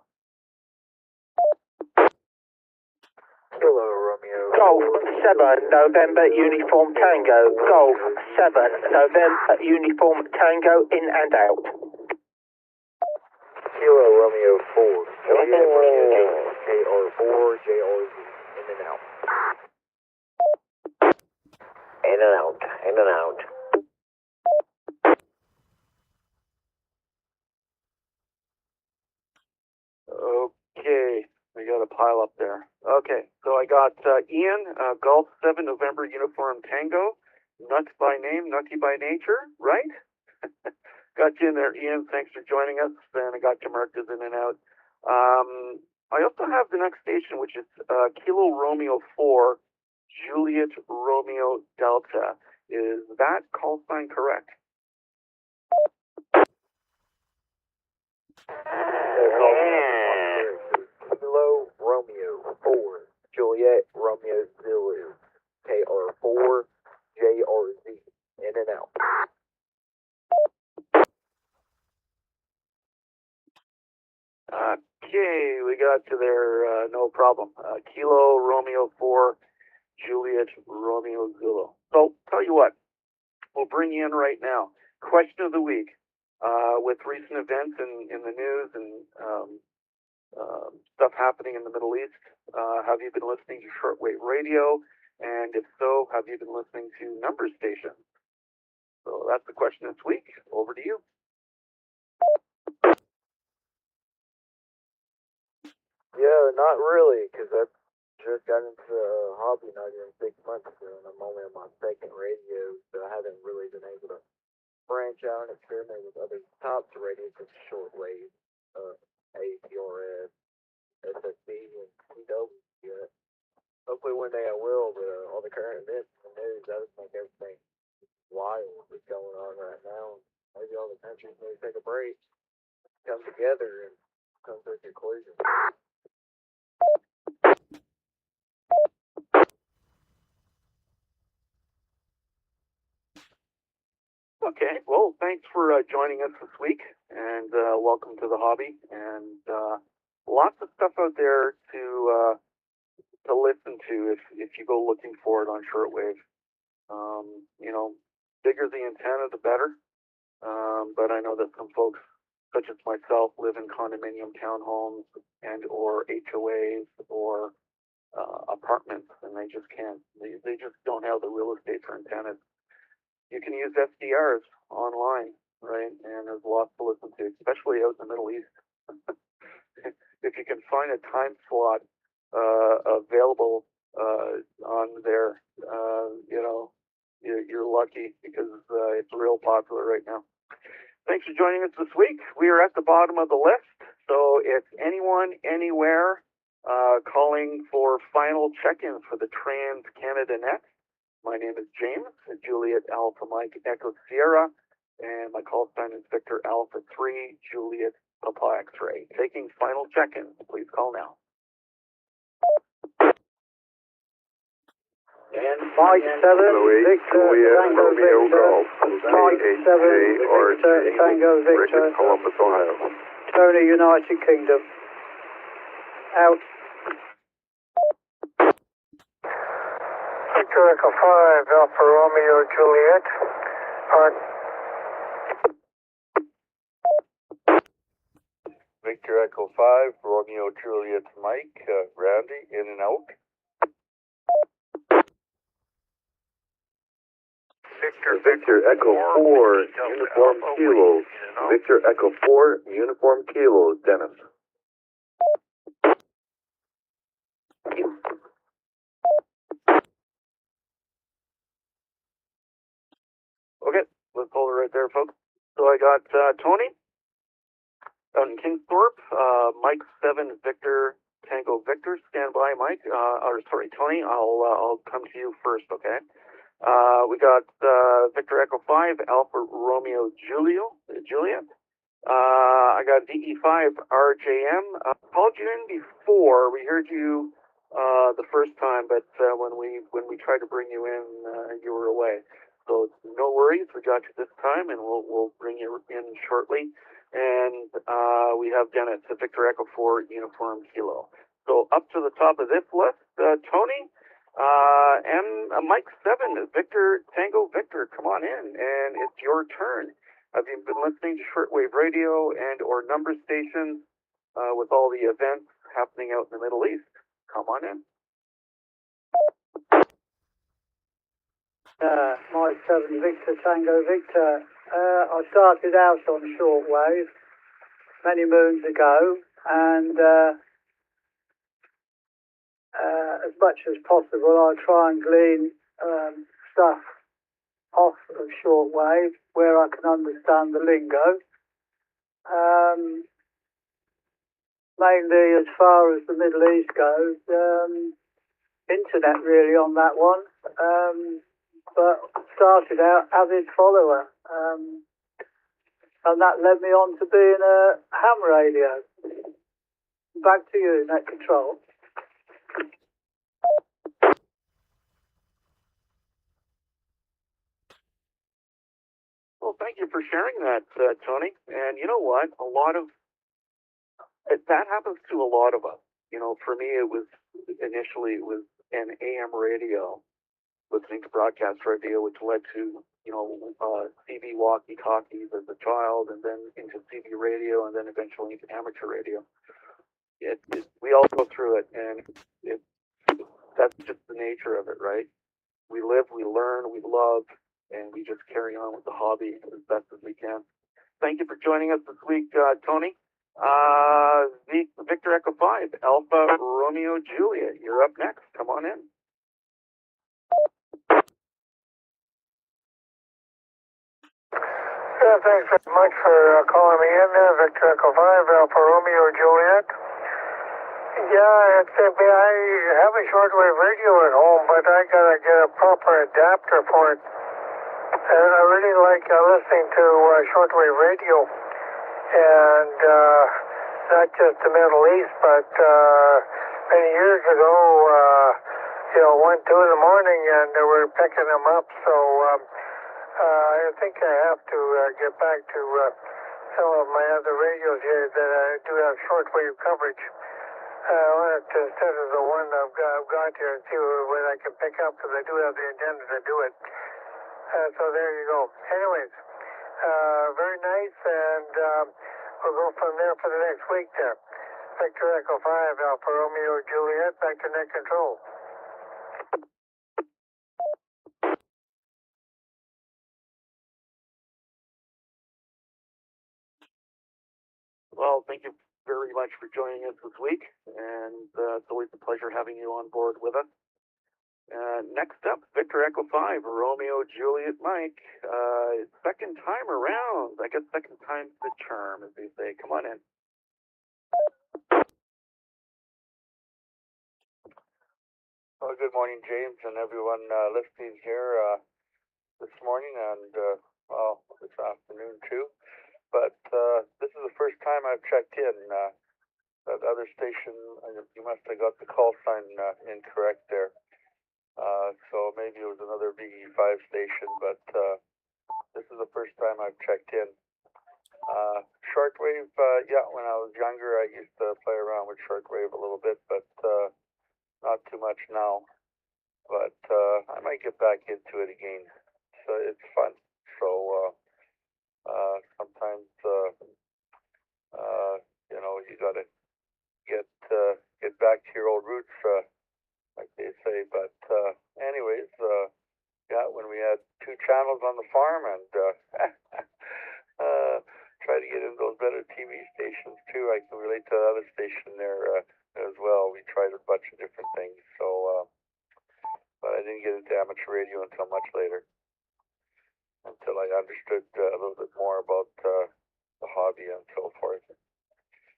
Hello, Romeo. Golf 7 November Uniform Tango. Golf 7 November Uniform Tango in and out. Kilo Romeo 4. Juliet Romeo KR4 JRZ. In and out. In and out. In and out. Okay, we got a pile up there. Okay, so I got Ian, Golf 7 November Uniform Tango, nuts by name, nutty by nature, right? Got you in there, Ian. Thanks for joining us. And I got you marked as in and out. I also have the next station, which is Kilo Romeo 4, Juliet Romeo Delta. Is that call sign correct? Kilo Romeo 4, Juliet Romeo Zulu, KR4 JRZ. In and out. Okay, we got you there, no problem. Kilo Romeo 4, Juliet Romeo Zulu. So, tell you what, we'll bring you in right now. Question of the week. With recent events in the news and stuff happening in the Middle East, have you been listening to shortwave radio? And if so, have you been listening to number stations? So that's the question this week. Over to you. Yeah, not really, because I've just got into a hobby not even 6 months ago, and I'm only on my second radio, so I haven't really been able to branch out and experiment with other types of radios, such as shortwave, APRS, SSB, and CW. Hopefully one day I will, but all the current events in the news, that just make everything wild what's going on right now. Maybe all the countries may take a break, come together, and come to a conclusion. Okay, well, thanks for joining us this week, and welcome to the hobby. And lots of stuff out there to listen to if you go looking for it on shortwave. You know, bigger the antenna, the better. But I know that some folks, such as myself, live in condominium townhomes and or HOAs or apartments, and they just can't. They just don't have the real estate for antennas. You can use SDRs online, right? And there's lots to listen to, especially out in the Middle East. If you can find a time slot available on there, you know, you're lucky because it's real popular right now. Thanks for joining us this week. We are at the bottom of the list, so if anyone, anywhere, calling for final check-ins for the Trans-Canada Net, my name is James, Juliet Alpha Mike Echo Sierra, and my call sign is Victor Alpha 3, Juliet Papa X-Ray. Taking final check-ins, please call now. And Mike 7, Victor, Tango Victor, Mike 7, Victor, Tango Victor, Columbus, Ohio. Tony, United Kingdom. Out. Victor Echo 5, Alpha Romeo Juliet. On. Victor Echo 5, Romeo Juliet Mike, Randy, in and out. Victor Echo 4, Uniform Kilo. Victor Echo 4, Uniform Kilo, Dennis. Okay, let's hold it right there, folks. So I got Tony out in Kingsthorpe, Mike 7, Victor Tango Victor. Stand by, Mike. Tony. I'll come to you first, okay? We got Victor Echo 5, Alpha Romeo Juliet. I got VE5 RJM. Called you in before. We heard you the first time, but when we tried to bring you in, you were away. So no worries, we got you this time, and we'll bring you in shortly. And we have Dennis, Victor Echo 4 Uniform Kilo. So up to the top of this list, Tony, and Mike 7, Victor Tango Victor, come on in, and it's your turn. Have you been listening to shortwave radio and or number stations with all the events happening out in the Middle East? Come on in. Mike 7, Victor Tango Victor. I started out on shortwave many moons ago, and as much as possible I try and glean stuff off of shortwave where I can understand the lingo. Mainly as far as the Middle East goes, internet really on that one. But started out avid follower, and that led me on to being a ham radio. Back to you, Net Control. Well, thank you for sharing that, Tony. And you know what? That happens to a lot of us. You know, for me, initially it was an AM radio, listening to broadcast radio, which led to, you know, CB walkie-talkies as a child, and then into CB radio, and then eventually into amateur radio. We all go through it, and that's just the nature of it, right? We live, we learn, we love, and we just carry on with the hobby as best as we can. Thank you for joining us this week, Tony. Victor Echo 5, Alpha Romeo Juliet, you're up next. Come on in. Yeah, thanks very much for calling me in there, Victor Echo 5, Alfa Romeo Juliet. Yeah, I have a shortwave radio at home, but I gotta get a proper adapter for it. And I really like listening to shortwave radio, and not just the Middle East, but many years ago, 1, 2 in the morning, and we're picking them up. So I think I have to get back to some of my other radios here that do have shortwave coverage. I wanted to, instead of the one I've got here, and see what I can pick up, because I do have the antenna to do it. So there you go. Anyways, very nice, and we'll go from there for the next week there. Victor Echo 5, Alfa Romeo Juliet, back to net control. Well, thank you very much for joining us this week, and it's always a pleasure having you on board with us. Next up, Victor Echo 5, Romeo Juliet Mike. Second time around. I guess second time's the charm, as they say. Come on in. Well, good morning, James, and everyone listening here this morning and, this afternoon, too. But this is the first time I've checked in. That other station, you must have got the call sign incorrect there. So maybe it was another VE5 station, but this is the first time I've checked in. Shortwave, when I was younger, I used to play around with shortwave a little bit, but not too much now. But I might get back into it again. So it's fun. So sometimes, you got to get back to your old roots, like they say. But anyways, when we had 2 channels on the farm and try to get into those better TV stations too. I can relate to the other station there as well. We tried a bunch of different things. So, but I didn't get into amateur radio until much later, until I understood a little bit more about the hobby and so forth.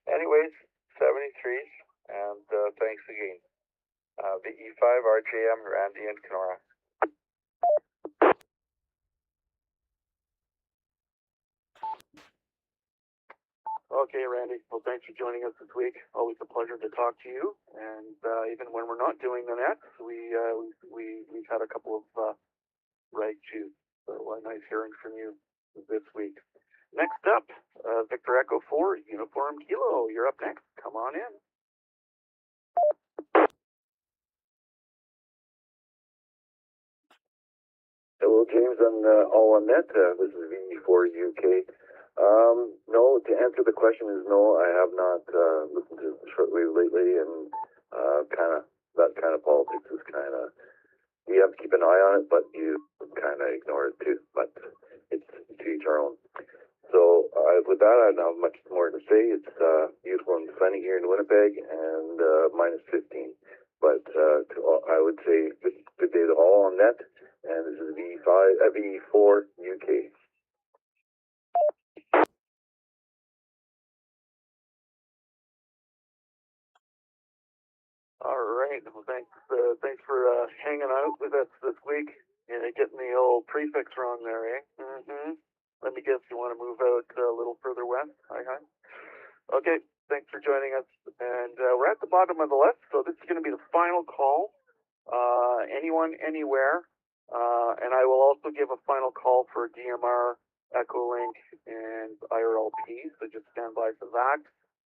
Anyways, 73s, and thanks again. VE5, RJM, Randy, and Kenora. Okay, Randy. Well, thanks for joining us this week. Always a pleasure to talk to you. And even when we're not doing the nets, we've had a couple of right juice. So nice hearing from you this week. Next up, Victor Echo 4, Uniform Kilo. You're up next. Come on in. Hello, James, and all on net. This is VE4 UK. No, to answer the question is no. I have not listened to shortwave lately, and that kind of politics is you have to keep an eye on it, but you kind of ignore it too. But it's to each our own. So with that, I don't have much more to say. It's beautiful and sunny here in Winnipeg, and minus 15. But I would say good day to all on net. And this is VE4 UK. All right. Well, thanks for hanging out with us this week and getting the old prefix wrong there, eh? Mm-hmm. Let me guess, you want to move out a little further west? Hi. Okay. Thanks for joining us. And we're at the bottom of the list, so this is going to be the final call. Anyone, anywhere. And I will also give a final call for DMR, Echolink, and IRLP, so just stand by for that.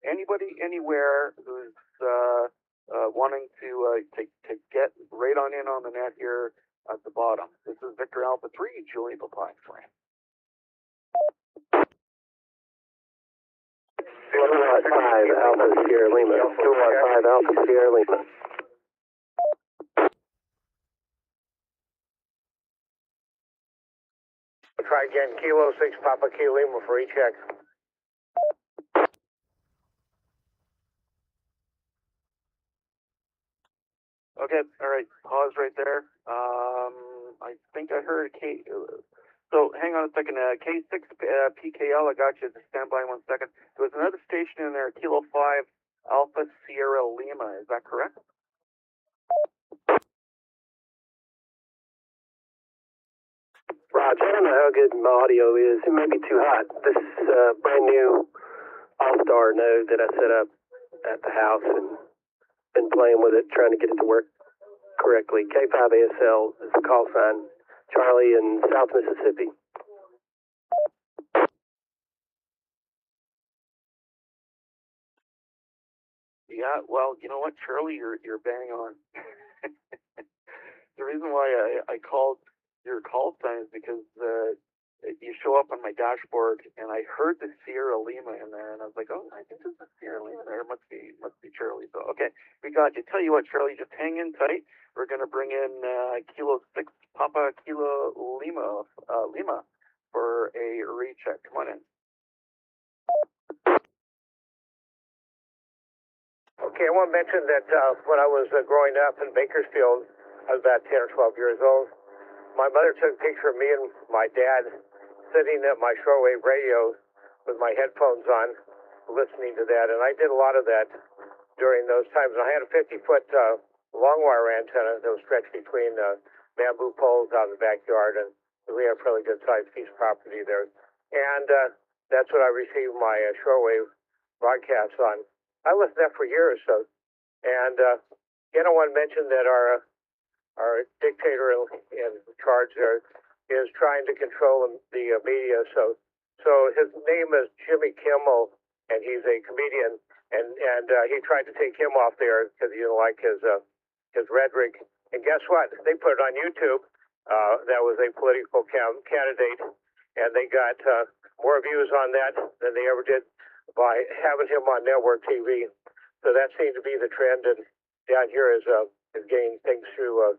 Anybody, anywhere who's wanting to get right on in on the net here at the bottom. This is Victor Alpha 3, Juliet Papa Friend. 215 Alpha Sierra Lima. 215 Alpha Sierra Lima. Try again, Kilo 6 Papa Kilo Lima for recheck. Okay, all right, pause right there. I think I heard So hang on a second. K6 PKL, I got you. Just stand by 1 second. There was another station in there, Kilo 5 Alpha Sierra Lima. Is that correct? Raj, I don't know how good my audio is. It may be too hot. This is a brand new All-Star node that I set up at the house and been playing with it, trying to get it to work correctly. K5ASL is the call sign. Charlie in South Mississippi. Yeah, well, you know what, Charlie, you're bang on. The reason why I called your call sign is because you show up on my dashboard, and I heard the Sierra Lima in there, and I was like, oh, I think there's a Sierra Lima there. It must be Charlie. So okay, we got you. Tell you what, Charlie, just hang in tight. We're gonna bring in Kilo 6 Papa Kilo Lima for a recheck. Come on in. Okay, I want to mention that when I was growing up in Bakersfield, I was about 10 or 12 years old. My mother took a picture of me and my dad sitting at my shortwave radio with my headphones on, listening to that. And I did a lot of that during those times. And I had a 50-foot long wire antenna that was stretched between bamboo poles out in the backyard. And we had a fairly good sized piece of property there. And that's what I received my shortwave broadcasts on. I listened to that for years. And again, I want to mention that our dictator in charge there is trying to control the media. So his name is Jimmy Kimmel, and he's a comedian. And he tried to take him off there because he didn't like his rhetoric. And guess what? They put it on YouTube. That was a political candidate, and they got more views on that than they ever did by having him on network TV. So that seemed to be the trend, and down here is getting things through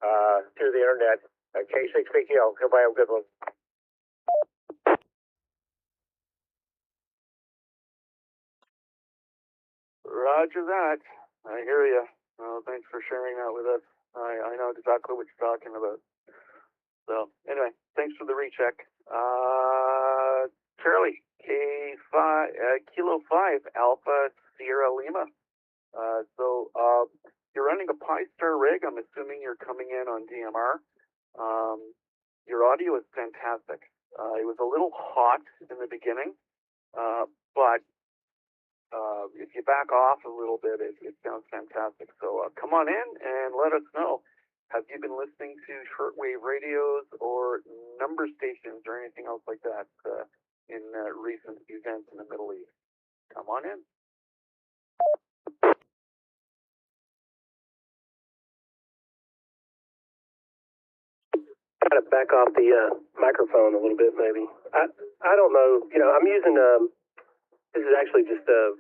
the internet. K6 PKL. Everybody have a good one. Roger that. I hear you. Well, thanks for sharing that with us. I know exactly what you're talking about. So anyway, thanks for the recheck. Charlie, K5 Kilo 5 Alpha Sierra Lima. So you're running a Pi-Star rig. I'm assuming you're coming in on DMR. Your audio is fantastic. It was a little hot in the beginning, but if you back off a little bit, it sounds fantastic. So come on in and let us know. Have you been listening to shortwave radios or number stations or anything else like that in recent events in the Middle East? Come on in. Try to back off the microphone a little bit, maybe. I don't know. You know, I'm using this is actually just a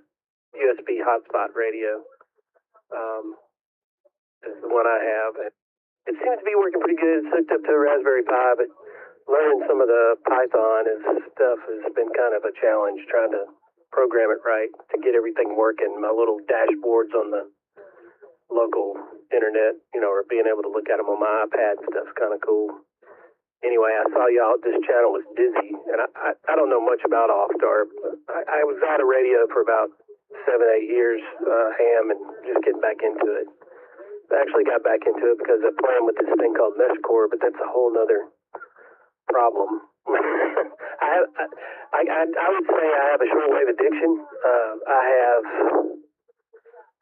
USB hotspot radio. This is the one I have. It seems to be working pretty good. It's hooked up to a Raspberry Pi, but learning some of the Python and stuff has been kind of a challenge, trying to program it right to get everything working. My little dashboards on the local internet, you know, or being able to look at them on my iPad and stuff's kind of cool. Anyway, I saw y'all, this channel was dizzy, and I don't know much about All-Star. I was out of radio for about 7-8 years, ham, and just getting back into it. I actually got back into it because I'm playing with this thing called MeshCore, but that's a whole nother problem. I would say I have a shortwave addiction. I have,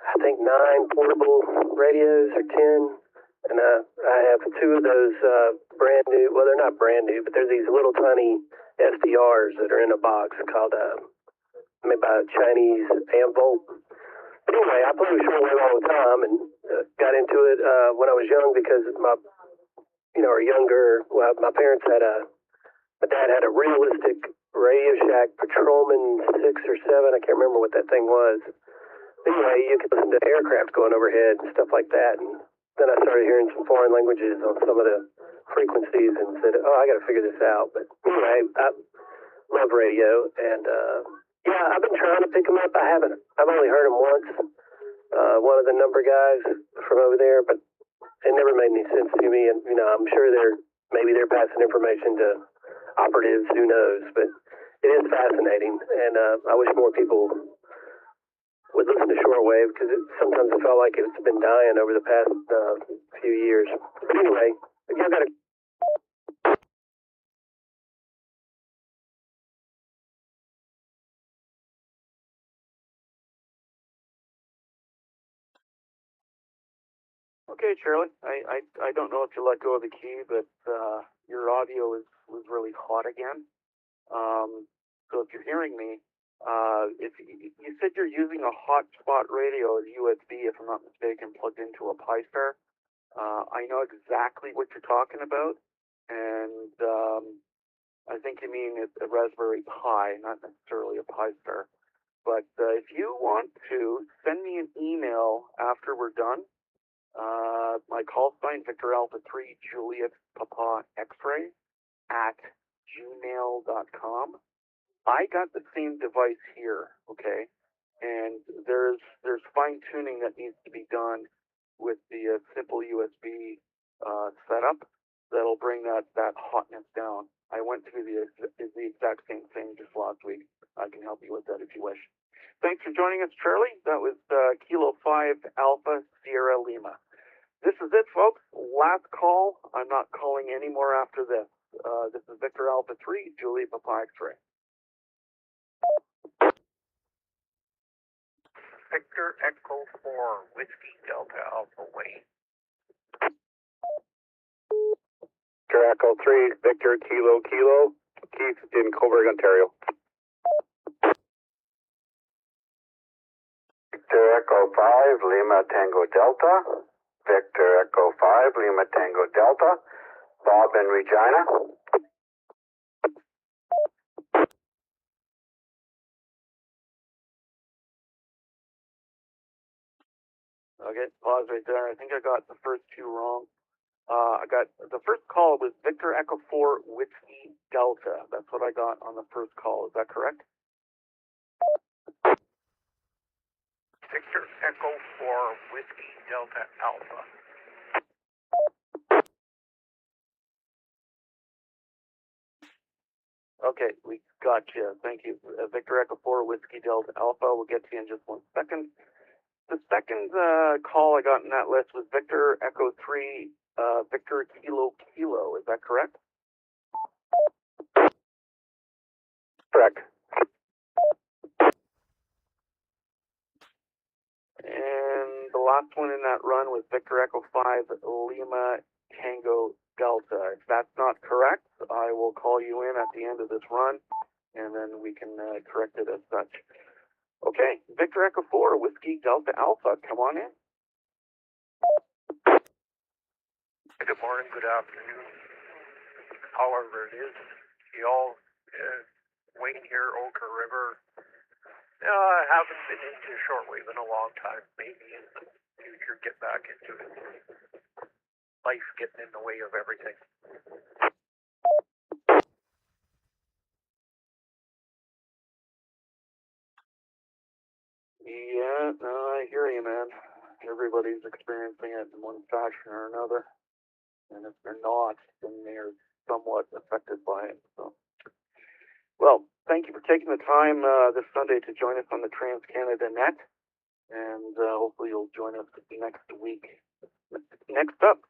I think, 9 portable radios or 10, and I have 2 of those brand new. Well, they're not brand new, but they're these little tiny SDRs that are in a box called made by a Chinese Amvolt. Anyway, I play with shortwave all the time and got into it when I was young because my, or younger. Well, my parents had my dad had a realistic Radio Shack Patrolman 6 or 7. I can't remember what that thing was. Anyway, you could listen to aircraft going overhead and stuff like that. And then I started hearing some foreign languages on some of the frequencies and said, oh, I got to figure this out. But anyway, I love radio, and yeah, I've been trying to pick them up. I haven't. I've only heard them once. One of the number guys from over there, but it never made any sense to me. And I'm sure they're passing information to operatives, who knows? But it is fascinating, and I wish more people would listen to shortwave because sometimes it felt like it's been dying over the past few years. But anyway, y'all got to. Okay, Charlie. I don't know if you let go of the key, but your audio was really hot again. So if you're hearing me, if you said you're using a hotspot radio as USB, if I'm not mistaken, plugged into a Pi-Star. I know exactly what you're talking about, and I think you mean a Raspberry Pi, not necessarily a Pi-Star. But if you want to, send me an email after we're done. My call sign, Victor Alpha 3 Juliet Papa X-Ray at gmail.com. I got the same device here, okay? And there's fine tuning that needs to be done with the simple USB setup that'll bring that hotness down. I went through the exact same thing just last week. I can help you with that if you wish. Thanks for joining us, Charlie. That was Kilo 5 Alpha Sierra Lima. This is it, folks. Last call. I'm not calling any more after this. This is Victor Alpha 3, Juliet Papa X-Ray. Victor Echo 4, Whiskey Delta Alpha Wayne. Victor Echo 3, Victor Kilo Kilo, Keith in Coburg, Ontario. Victor Echo 5, Lima Tango Delta. Victor Echo 5, Lima Tango Delta. Bob in Regina. Okay, pause right there. I think I got the first two wrong. I got the first call was Victor Echo 4 Whiskey Delta. That's what I got on the first call. Is that correct? Victor Echo 4, Whiskey Delta Alpha. Okay, we got you. Thank you. Victor Echo 4 Whiskey Delta Alpha. We'll get to you in just 1 second. The second call I got in that list was Victor Echo 3 Victor Kilo Kilo. Is that correct? Correct. And the last one in that run was Victor Echo 5 Lima Tango Delta. If that's not correct, I will call you in at the end of this run, and then we can correct it as such. Okay, Victor Echo 4 Whiskey Delta Alpha, come on in. Good morning, good afternoon. However it is, y'all, Wayne here, Oka River. I haven't been into shortwave in a long time. Maybe in the future get back into it. Life getting in the way of everything. Yeah, no, I hear you, man. Everybody's experiencing it in one fashion or another. And if they're not, then they're somewhat affected by it. So, well, thank you for taking the time this Sunday to join us on the Trans-Canada Net. And hopefully you'll join us next week. Next up,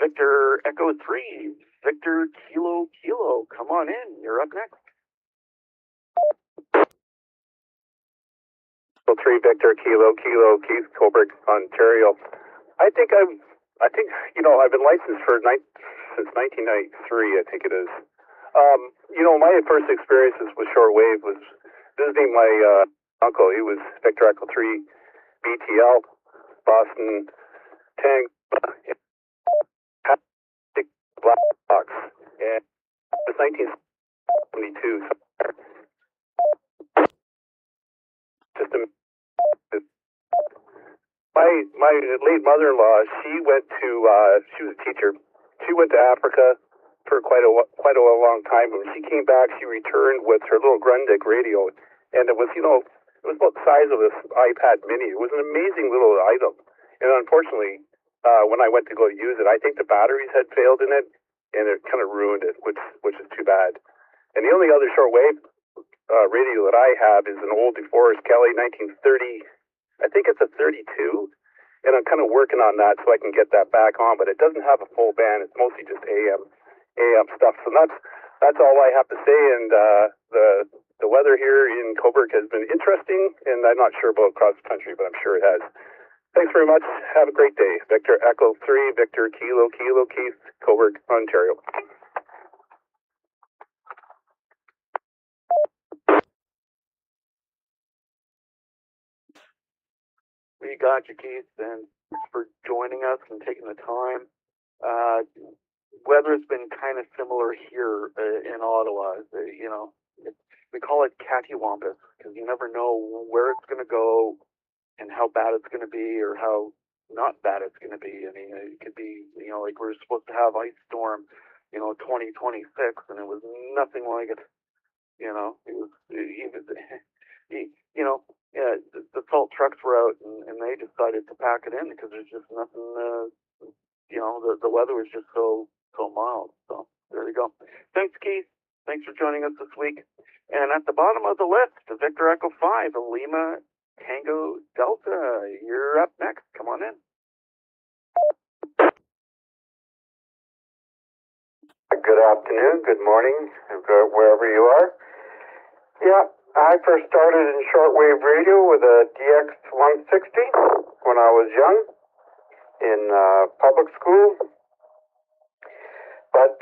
Victor Echo 3, Victor Kilo Kilo. Come on in. You're up next. 3 Victor Kilo Kilo, Keith, Coburg, Ontario. I think I've been licensed since 1993, I think it is. My first experiences with shortwave was visiting my uncle. He was Victor Echo 3 BTL, Boston Tang, Black Box, and it was 1972. Just my late mother-in-law, she was a teacher. She went to Africa for quite a long time. When she came back, she returned with her little Grundig radio, and it was about the size of this iPad Mini. It was an amazing little item, and unfortunately, when I went to go use it, I think the batteries had failed in it, and it kind of ruined it, which is too bad. And the only other shortwave radio that I have is an old DeForest Kelly 1930. I think it's a 32, and I'm kind of working on that so I can get that back on. But it doesn't have a full band; it's mostly just AM stuff. So that's all I have to say. And the weather here in Coburg has been interesting, and I'm not sure about cross country, but I'm sure it has. Thanks very much. Have a great day. Victor Echo 3, Victor Kilo Keith, Coburg, Ontario. We got you, Keith, and thanks for joining us and taking the time. Weather's been kind of similar here in Ottawa. We call it cattywampus because you never know where it's going to go and how bad it's going to be or how not bad it's going to be. I mean, it could be, like we were supposed to have ice storm, 2026, and it was nothing like it. It was even, the salt trucks were out and they decided to pack it in because there's just nothing, the weather was just so mild. So there you go. Thanks, Keith. Thanks for joining us this week. And at the bottom of the list, Victor Echo 5, Lima Tango Delta. You're up next. Come on in. Good afternoon, good morning, wherever you are. Yeah, I first started in shortwave radio with a DX160 when I was young in public school. But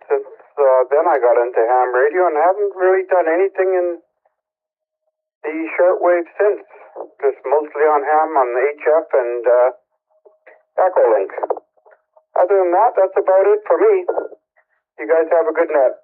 since then I got into ham radio and haven't really done anything in the shortwave since. Just mostly on ham, on HF and Echolink. Other than that, that's about it for me. You guys have a good night.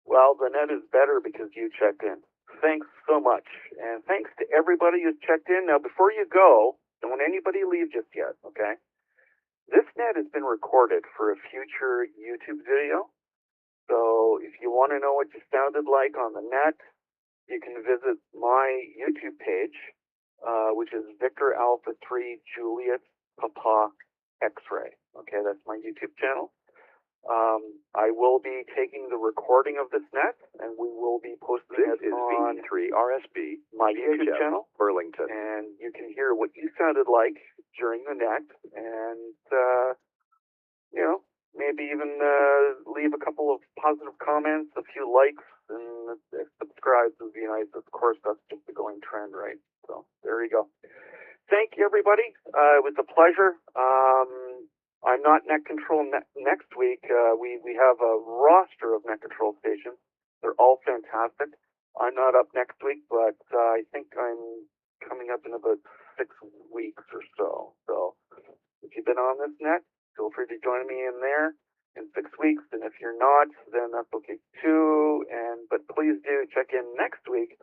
Well, the net is better because you checked in. Thanks so much. And thanks to everybody who's checked in. Now, before you go, don't anybody leave just yet, okay? This net has been recorded for a future YouTube video. So if you want to know what you sounded like on the net, you can visit my YouTube page, which is Victor Alpha 3 Juliet Papa X-Ray. Okay, that's my YouTube channel. I will be taking the recording of this net, and we will be posting it on VA3RSB, my YouTube channel, Burlington. and you can hear what you sounded like during the net, and maybe even leave a couple of positive comments, a few likes, and subscribe would be nice. Of course, that's just the going trend, right? So there you go. Thank you, everybody. It was a pleasure. I'm not net control next week. We have a roster of net control stations. They're all fantastic. I'm not up next week, but I think I'm coming up in about 6 weeks or so. So if you've been on this net, feel free to join me in there in 6 weeks. And if you're not, then that's okay too. But please do check in next week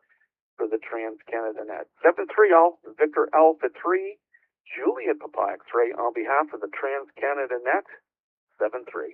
for the Trans Canada Net. 7-3 all, Victor Alpha 3. Juliet Papa X-Ray on behalf of the Trans Canada Net, 7-3.